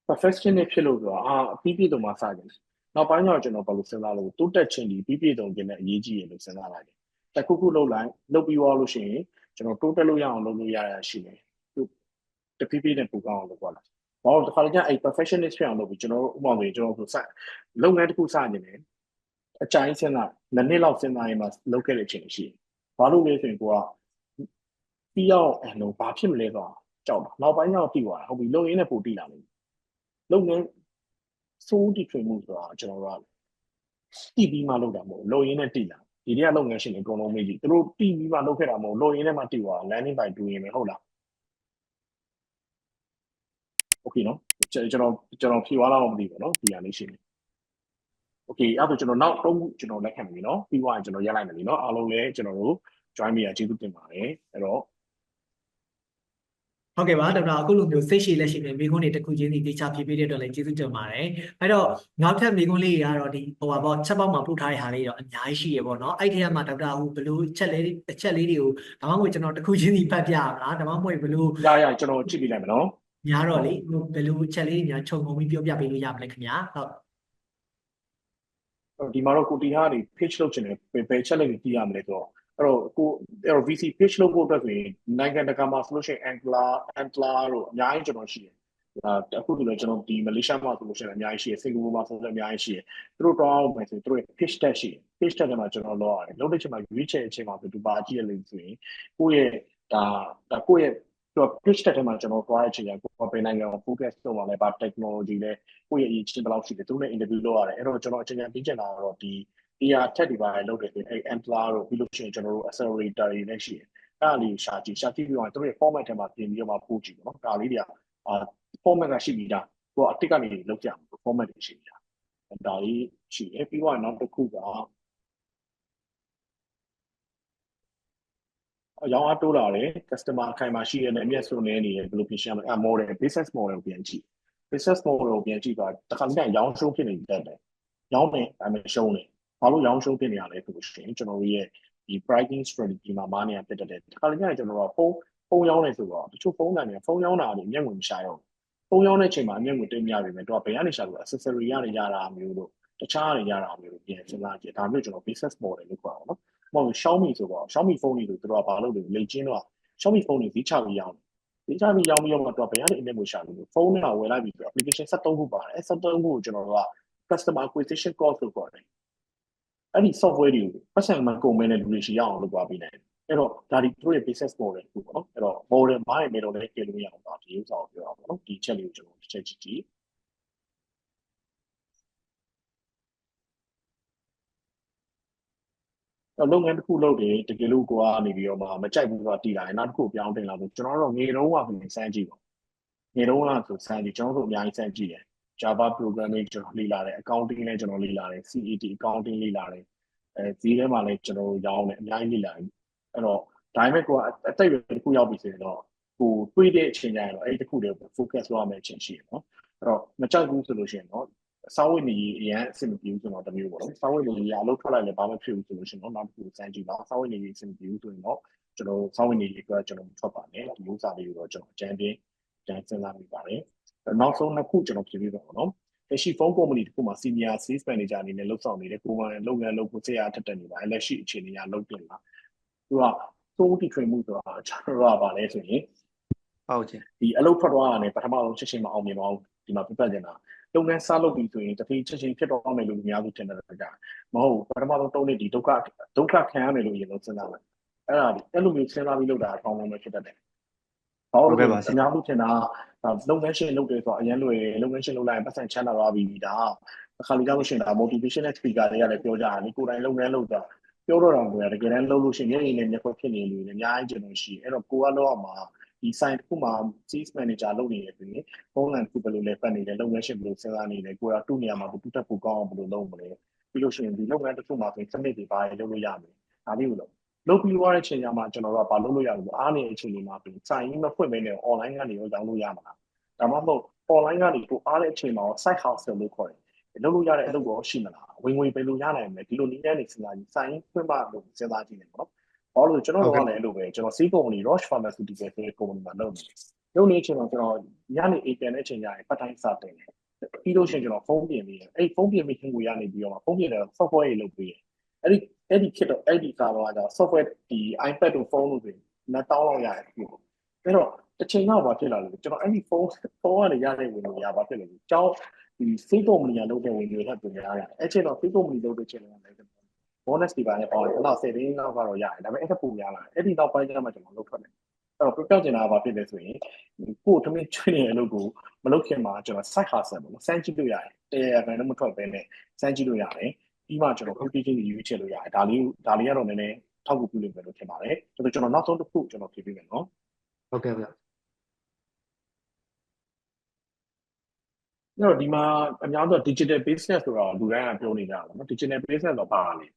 perfectionist ဖြစ်လို့ဆိုတာအပြီးပြည့်တော့မှစကြတယ်နောက်ပိုင်းတော့ကျွန်တော်ဘာလို့စဉ်းစားလို့တိုးတက်ခြင်းဒီပြီးပြည့်တော့ခြင်းနဲ့အရေးကြီးရလို့စဉ်းစားလိုက်တယ်တစ်ခုခုလုပ်လိုက်လုပ်ပြီးသွားလို့ရှိရင်ကျွန်တော်တိုးတက်လို့ရအောင်လုပ်လို့ရရရှိတယ်တဖြည်းဖြည်းနဲ့ပူကောင်းအောင်လုပ်ပါလားဘာလို့တစ်ခါတည်းအဲ့ perfectionist ဖြစ်အောင်လုပ်ပြီးကျွန်တော်ဥပမာမျိုးကျွန်တော်ဆိုစလုပ်ငန်းတစ်ခုစနေတယ်အကြိုင်းစဉ်းစားနှစ်လောက်စဉ်းစားရင်မှလုပ်ခဲ့တဲ့အချိန်ရှိတယ်ဘာလို့လဲဆိုရင်ကိုကပြီးအောင်အဲ့လိုဘာဖြစ်မလဲတော့ကြောက်တာနောက်ပိုင်းကျတော့ပြီးသွားတာဟုတ်ပြီလုပ်ရင်းနဲ့ပို့တိလာလိမ့်လုပ်ငန်းစိုးတီထွင်မှုဆိုတာကျွန်တော်တို့တိပြီးမှလုပ်တာမဟုတ်လုပ်ရင်းနဲ့တိလာဒီတွေကလုပ်ငန်းရှင်တွေအကုန်လုံးမေးကြည့်သူတို့တိပြီးမှလုပ်ခဲ့တာမဟုတ်လုပ်ရင်းနဲ့မှတိသွား landing by doing ပဲဟုတ်လားโอเคနော်ကျွန်တော်ဖြေသွားတော့မသိဘူးနော်ဒီဟာလေးရှင်းနေโอเคအဲ့တော့ကျွန်တော်နောက်3ခုကျွန်တော်လက်ခံပြီနော်ပြီးသွားရင်ကျွန်တော်ရက်လိုက်မယ်လीနော်အားလုံးလည်းကျွန်တော်တို့ join မိရကျေးဇူးတင်ပါတယ်အဲ့တော့ဟုတ်ကဲ့ပါဒေါက်တာအခုလိုမျိုးစိတ်ရှိလက်ရှိနဲ့မိခွန်းတွေတစ်ခုချင်းစီတေချာဖြေပေးတဲ့အတွက်လည်းကျေးဇူးတင်ပါတယ်အဲ့တော့နောက်ထပ်မိခွန်းလေးတွေကတော့ဒီဟိုပါပေါ့ချက်ပေါက်မှာပို့ထားတဲ့ဟာလေးတော့အများကြီးရှိရပေါ့နော်အဲ့ဒီထဲမှာဒေါက်တာဟိုဘယ်လိုချက်လေးတွေကိုဒါမှမဟုတ်ကျွန်တော်တစ်ခုချင်းစီဖတ်ပြရမလားဒါမှမဟုတ်ဘယ်လိုရကျွန်တော်ကြည့်ပြလိုက်မယ်နော်များတော့လေဘယ်လိုချက်လေးတွေများခြုံငုံပြီးပြောပြပေးလို့ရမလဲခင်ဗျာဟုတ်ဒီမှာတော့ကိုတီဟာနေ page လုပ်ချင်တယ်ဘယ်ချက်လေးကိုကြည့်ရမလဲဆိုတော့အဲ့တော့ VC page လုပ်ဖို့အတွက်ဆိုရင်နိုင်ငံတကာမှာဆိုလို့ရှိရင် Antler တို့အများကြီးကျွန်တော်ရှိတယ်အခုဒီလိုကျွန်တော်ဒီမလေးရှားမှာဆိုလို့ရှိရင်အများကြီးရှိတယ်စင်ကာပူမှာဆိုလည်းအများကြီးရှိတယ်သူတို့တော့မယ်ဆိုသူတို့ page tag ရှိတယ် page tag ထဲမှာကျွန်တော်လုပ်ရတယ်လုပ်တဲ့ချိန်မှာရွေးချယ်အချိန်မှာဘယ်သူပါကြည့်ရလဲဆိုရင်ကိုယ့်ရဲ့ဒါကိုယ့်ရဲ့တော့ pitch တက်ထဲမှာကျွန်တော်သွားတဲ့အချိန်ကကိုယ်ပဲနိုင်ငံကို focus လုပ်ပါလဲပါ technology လဲကိုယ့်ရဲ့အရေးချင်းဘယ်လောက်ရှိတယ်သူနဲ့ interview လုပ်ရတယ်အဲ့တော့ကျွန်တော်အချိန်ပြန်ပြီးကျင်လာတော့ဒီ AI tech တွေပါလုပ်တယ်ဆိုရင်အဲ့ Antler တို့ပြီးလို့ရှိရင်ကျွန်တော်တို့ accelerator တွေလည်းရှိတယ်အဲ့ဒါလေးရှာကြည့်ပြီးတော့သူတို့ရဲ့ format ထဲမှာပြင်ပြီးတော့မှပို့ကြည့်ပေါ့နော်ဒါလေးတွေကformat ကရှိပြီးသားကိုအတစ်ကနေလောက်ကြမှာ format တွေရှိပြီးသားဒါလေးရှိတယ်ပြီးတော့နောက်တစ်ခုကအရောင်းအားတိုးလာတယ် customer အခိုင်မှာရှိတဲ့အမြတ်ဆုံးနေနေဘယ်လိုပြင်ရှင်းမလဲ model business model ကိုပြန်ကြည့် business model ကိုပြန်ကြည့်တော့တခါတည်းရောင်းရှုံးဖြစ်နေတတ်တယ်ရောင်းတယ်ဒါပေမဲ့ရှုံးတယ်ဘာလို့ရောင်းရှုံးဖြစ်နေရလဲဆိုလို့ရှိရင်ကျွန်တော်တို့ရဲ့ဒီ pricing strategy မှာမားနေရဖြစ်တတ်တယ်တခါတည်းကျွန်တော်တို့ဖုန်းရောင်းနေဆိုတော့တချို့ဖုန်းတန်တွေဖုန်းရောင်းတာတွေအမြတ်ငွေမရှာရအောင်ဖုန်းရောင်းတဲ့အချိန်မှာအမြတ်ငွေတင်များပြီမယ်တော့ဘယ်ကနေရှာလို့ accessory ရတာမျိုးတို့တခြားရတာမျိုးတို့ပြန်စဉ်းစားကြည့်ဒါမျိုးကျွန်တော် business model လို့ခေါ်အောင်နော်မဟုတ် Xiaomi ဆိုတော့ Xiaomi ဖုန်းတွေဆိုသူတို့ကဘာလုပ်လဲလိမ့်ချင်းတော့ Xiaomi ဖုန်းတွေဈေးချပြီးရောင်းပြီးတော့တော့ဘယ်ကနေအမြတ်ကိုရှာလို့ဖုန်းနဲ့ဝယ်လိုက်ပြီးဆို application 73ခုပါတယ်အဲ73ခုကိုကျွန်တော်တို့က customer acquisition cost လို့ခေါ်တယ်အဲ့ဒီ software တွေကိုပတ်စံမှာကုန်မဲနဲ့လူတွေရှိအောင်လုပ်သွားပြီးတယ်အဲ့တော့ဒါဒီတို့ရဲ့ business model ကိုပေါ့နော်အဲ့တော့ model မိုင်းမယ်တော့လည်းကြည့်လို့ရအောင်ပါဒီဥစ္စာကိုပြောအောင်ပေါ့နော်ဒီချက်လေးကိုကျွန်တော်တစ်ချက်ကြည့်လုပ်ငန်းတစ်ခုလုပ်တယ်တကယ်လို့ကိုကနေပြီးတော့မကြိုက်ဘူးဆိုတာတည်လာရင်နောက်တစ်ခုပြောင်းတင်လာလို့ကျွန်တော်တို့ငွေတုံးကပြင်စမ်းကြည့်ပေါ့ငွေတုံးကဆိုစမ်းကြည့်ကျွန်တော်တို့အများကြီးစမ်းကြည့်တယ် Java programming ကျွန်တော်လေ့လာတယ် accounting လည်းကျွန်တော်လေ့လာတယ် CAT accounting လေ့လာတယ်ဈေးထဲမှာလည်းကျွန်တော်ရောင်းတယ်အများကြီးလေ့လာတယ်အဲ့တော့ဒါပေမဲ့ကိုကအတိတ်တစ်ခုရောက်ပြီဆိုရင်တော့ကိုတွေးတဲ့အချိန်ကျရင်တော့အဲ့ဒီတစ်ခုတည်း focus လုပ်ရမယ့်အချိန်ရှိတယ်နော်အဲ့တော့မကြိုက်ဘူးဆိုလို့ရှိရင်တော့စာဝတ်နေရေးအရင်အဆင်မပြေဘူးဆိုတော့တမျိုးပေါ့နော်စာဝတ်နေရေးအလုပ်ထွက်လိုက်လည်းဘာမှဖြစ်ဘူးဆိုလို့ရှိရင်တော့နောက်တစ်ခုစမ်းကြည့်ပါစာဝတ်နေရေးအဆင်မပြေဘူးဆိုရင်တော့ကျွန်တော်စာဝတ်နေရေးကကျွန်တော်ထွက်ပါမယ်ဒီဥစ္စာလေးကိုတော့ကျွန်တော်အကြမ်းစဉ်းစားမိပါတယ်နောက်ဆုံးနှစ်ခုကျွန်တော်ပြင်ပြပါတော့လက်ရှိဖုန်းကုမ္ပဏီတစ်ခုမှာ senior sales manager အနေနဲ့လုပ်ဆောင်နေတဲ့ကိုယ်ပိုင်လုပ်ငန်းလုပ်ဖို့ဆရာထက်တက်နေပါလက်ရှိအခြေအနေအရလုပ်တင်လာသူကသုံးတီထွင်မှုဆိုတာကျွန်တော်ကပါလဲဆိုရင်ဟုတ်ကဲ့ဒီအလုပ်ထွက်သွားတာနဲ့ပထမဆုံးချက်ချင်းမအောင်မြင်ပါဘူးဒီမှာပြတ်နေတာလုပ်ငန်းစလုပ်ပြီးဆိုရင်တတိချက်ချင်းဖြစ်တော့မယ်လို့အများစုထင်တယ်ကြမဟုတ်ပထမဆုံး3နှစ်ဒီဒုက္ခခံရမယ်လို့ရင်တော့စဉ်းစားလိုက်အဲ့လိုမျိုးစဉ်းစားပြီးလုပ်တာအကောင်းဆုံးပဲဖြစ်တတ်တယ်ဟုတ်ကဲ့ပါအများစုထင်တာလုပ်ငန်းရှင်လုပ်တယ်ဆိုတော့အရင်လိုလုပ်ငန်းရှင်လုပ်လိုက်ရင်ပတ်စံချမ်းသာသွားပြီဒါအခါလေးကြောက်လို့ရှိရင်ဒါ motivational speaker တွေကလည်းပြောကြတယ်ကိုယ်တိုင်လုပ်ငန်းလုပ်တာပြောတော့တော့တကယ်တမ်းလုပ်လို့ရှိရင်မျက်ရည်နဲ့မျက်ခွက်ဖြစ်နေလို့လည်းအများကြီးကျွန်တော်ရှိအဲ့တော့ကိုကလောက်အောင်မှာ ဒီ site တစ်ခုမှာ sales manager လုပ်နေတယ်ဆိုရင်ပုံစံတစ်ခုဘယ်လိုလဲပတ်နေတယ်လုပ်ငန်းရှင်ဘယ်လိုစဉ်းစားနေလဲကိုယ်ကသူ့နေရာမှာသူတက်ဖို့ကောင်းအောင်ဘယ်လိုလုပ်မလဲပြီးလို့ရှိရင်ဒီလုပ်ငန်းတစ်ခုမှာဆိုရင်စနစ်တွေပါလုပ်လို့ရမယ်ဒါလေးကိုလုပ်ပြီးသွားတဲ့အချိန်ကျမှကျွန်တော်တို့ကဘာလုပ်လို့ရလဲအားနေတဲ့အချိန်တွေမှာပြီး site မဖွင့်မနေ online ကနေရောရောင်းလို့ရမှာဒါမှမဟုတ် online ကနေကိုအားတဲ့အချိန်မှာ site hustle လို့ခေါ်တယ်လုပ်လို့ရတဲ့အလုပ်ရောရှိမလားဝင်ဘယ်လိုရနိုင်မလဲဒီလိုနည်းလမ်းတွေစဉ်းစားကြည့် site ဖွင့်မှလို့စဉ်းစားကြည့်နေပေါ့နော်ဘာလို့ကျွန်တော်တို့ကလည်းအဲ့လိုပဲကျွန်တော် C company Roche Pharmaceutical ဆိုတဲ့ company မှာလုပ်နေတဲ့အချိန်မှာကျွန်တော်ညနေအိမ်ပြန်တဲ့အချိန်ကျရင်ပတ်တိုင်းစတင်တယ်ပြီးလို့ရှိရင်ကျွန်တော်ဖုန်းပြင်ပြီးအဲ့ဖုန်းပြင်ပြီးခင်ကိုရနေပြီးတော့ဖုန်းပြင်တဲ့ software တွေလုပ်ပြီးအဲ့ဒီခက်တော့အဲ့ဒီကားတော့ software ဒီ iPad တို့ဖုန်းတို့တွေနှစ်တောင်းလောက်ရတယ်အဲ့တော့တစ်ချိန်တော့ဘာဖြစ်လာလဲကျွန်တော်အဲ့ဒီဖုန်းကနေရတဲ့ဝင်လို့ရပါဖြစ်လို့ကျောင်းဒီ C company ကလုပ်တဲ့ဝင်တွေထပ်ပြင်ရတယ်အဲ့ချိန်တော့ C company လုပ်တဲ့ချိန်လည်း bonus တွေပါနဲ့ပေါ့တော့10သိန်းလောက်ကတော့ရတယ်ဒါပေမဲ့အဲ့ဒါပုံများလာအဲ့ဒီနောက်ပိုင်းကျမှကျွန်တော်လုပ်ထွက်တယ်အဲ့တော့ပြောချင်တာကဘာဖြစ်လဲဆိုရင်ကိုယ်ထမင်းချွေးနေတဲ့အလုပ်ကိုမလုပ်ခင်မှာကျွန်တော် side hustle ပေါ့နော်စမ်းကြည့်လို့ရတယ်တရားဝင်တော့မထွက်ဘဲနဲ့စမ်းကြည့်လို့ရတယ်ပြီးမှကျွန်တော် application တွေရွေးချယ်လို့ရတယ်ဒါလေးကတော့နည်းနည်းထောက်ကူပြုလို့ပဲလို့ထင်ပါတယ်ဆိုတော့ကျွန်တော်နောက်ဆုံးတစ်ခုကျွန်တော်ဖြေပေးမယ်နော် ဟုတ်ကဲ့ဗျ အဲ့တော့ဒီမှာအများဆုံး digital business ဆိုတော့လူတိုင်းကပြောနေကြတာပေါ့နော် digital business တော့ပါလေ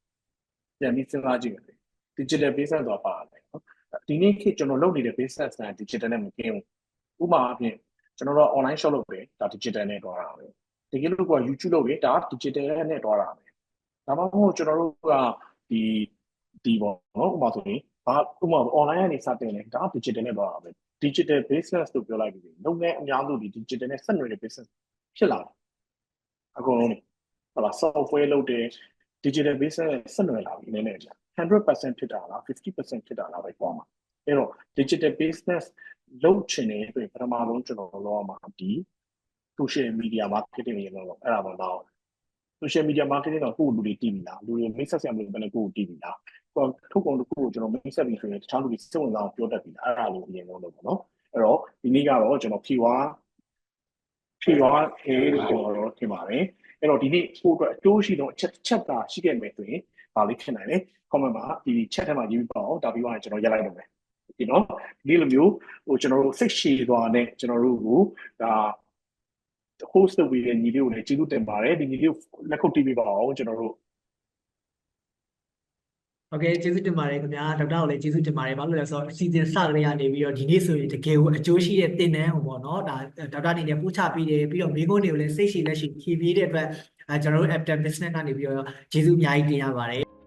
ပြန်ပြီးစဉ်းစားကြည့်မယ် digital business တော့ပါလေနော်ဒီနေ့ခေတ်ကျွန်တော်လုပ်နေတဲ့ business က digital နဲ့မကင်းဘူးဥပမာအဖြစ်ကျွန်တော်တို့ online shop လုပ်တယ်ဒါ digital နဲ့တွားတာပဲတကယ်လို့က YouTube လုပ်တယ်ဒါ digital နဲ့တွားတာပဲဒါမှမဟုတ်ကျွန်တော်တို့ကဒီပေါ့နော်ဥပမာဆိုရင်ဘာဥပမာ online ကနေစတင်တယ်ဒါ digital နဲ့တွားတာပဲ digital business လို့ပြောလိုက်ပြီလုပ်ငန်းအများစုဒီ digital နဲ့ဆက်နွယ်တဲ့ business ဖြစ်လာတယ်အကုန်လုံးဟုတ်လား software လုပ်တယ် digital business နဲ့ဆက်နွယ်လာပြီနည်းနည်းကြာ 100% ဖြစ်တာလား 50% ဖြစ်တာလားပဲပေါ့မှာအဲ့တော့ digital business လုပ်ချင်တယ်ဆိုရင်ပထမဆုံးကျွန်တော်လုပ်ရမှာဒီ social media marketing ရေလို့အဲ့ဒါမှတော့ social media marketing တော့ကိုယ့်လူတွေတည်ပြီလားလူတွေမိတ်ဆက်ဆံလို့ဘယ်နဲ့ကိုယ့်ကိုတည်ပြီလားထုတ်ကုန်တစ်ခုကိုကျွန်တော်မိတ်ဆက်ပြီးဆိုရင်တခြားလူတွေစိတ်ဝင်စားအောင်ပြောတတ်ပြီလားအဲ့ဒါလေးအရင်ဆုံးလုပ်ပါနော်အဲ့တော့ဒီနေ့ကတော့ကျွန်တော်ဖြေသွားလို့ကျွန်တော်ထင်ပါတယ်အဲ့တော့ဒီနေ့ကိုအတွက်အကျိုးရှိဆုံးအချက်ကရှိခဲ့မယ်ဆိုရင်ဒါလေးဖြစ်နိုင်တယ် comment မှာဒီ chat ထဲမှာရေးပြီးပါအောင်ဒါပြီးတော့ကျွန်တော်ရက်လိုက်တော့မယ်ဒီနော်ဒီလိုမျိုးကျွန်တော်တို့စိတ်ရှည်သွားနဲ့ကျွန်တော်တို့ကိုဒါ host လုပ်ပြီးတဲ့ညီလေးကိုလည်းကျေးဇူးတင်ပါတယ်ဒီညီလေးကိုလက်ခုပ်တီးပေးပါအောင်ကျွန်တော်တို့โอเคကျေးဇူးတင်ပါတယ်ခင်ဗျာဒေါက်တာကိုလည်းကျေးဇူးတင်ပါတယ်ဘာလို့လဲဆိုတော့အစီအစဉ်စကလေးကနေပြီးတော့ဒီနေ့ဆိုရင်တကယ်ကိုအကျိုးရှိတဲ့သင်တန်းဟိုပေါ့နော်ဒါဒေါက်တာအနေနဲ့ပို့ချပေးတယ်ပြီးတော့မိကုန်းတွေကိုလည်းစိတ်ရှိလက်ရှိဖြည့်ပေးတဲ့အတွက်ကျွန်တော်တို့ Aptar Business ကနေပြီးတော့ကျေးဇူးအများကြီးတင်ရပါတယ်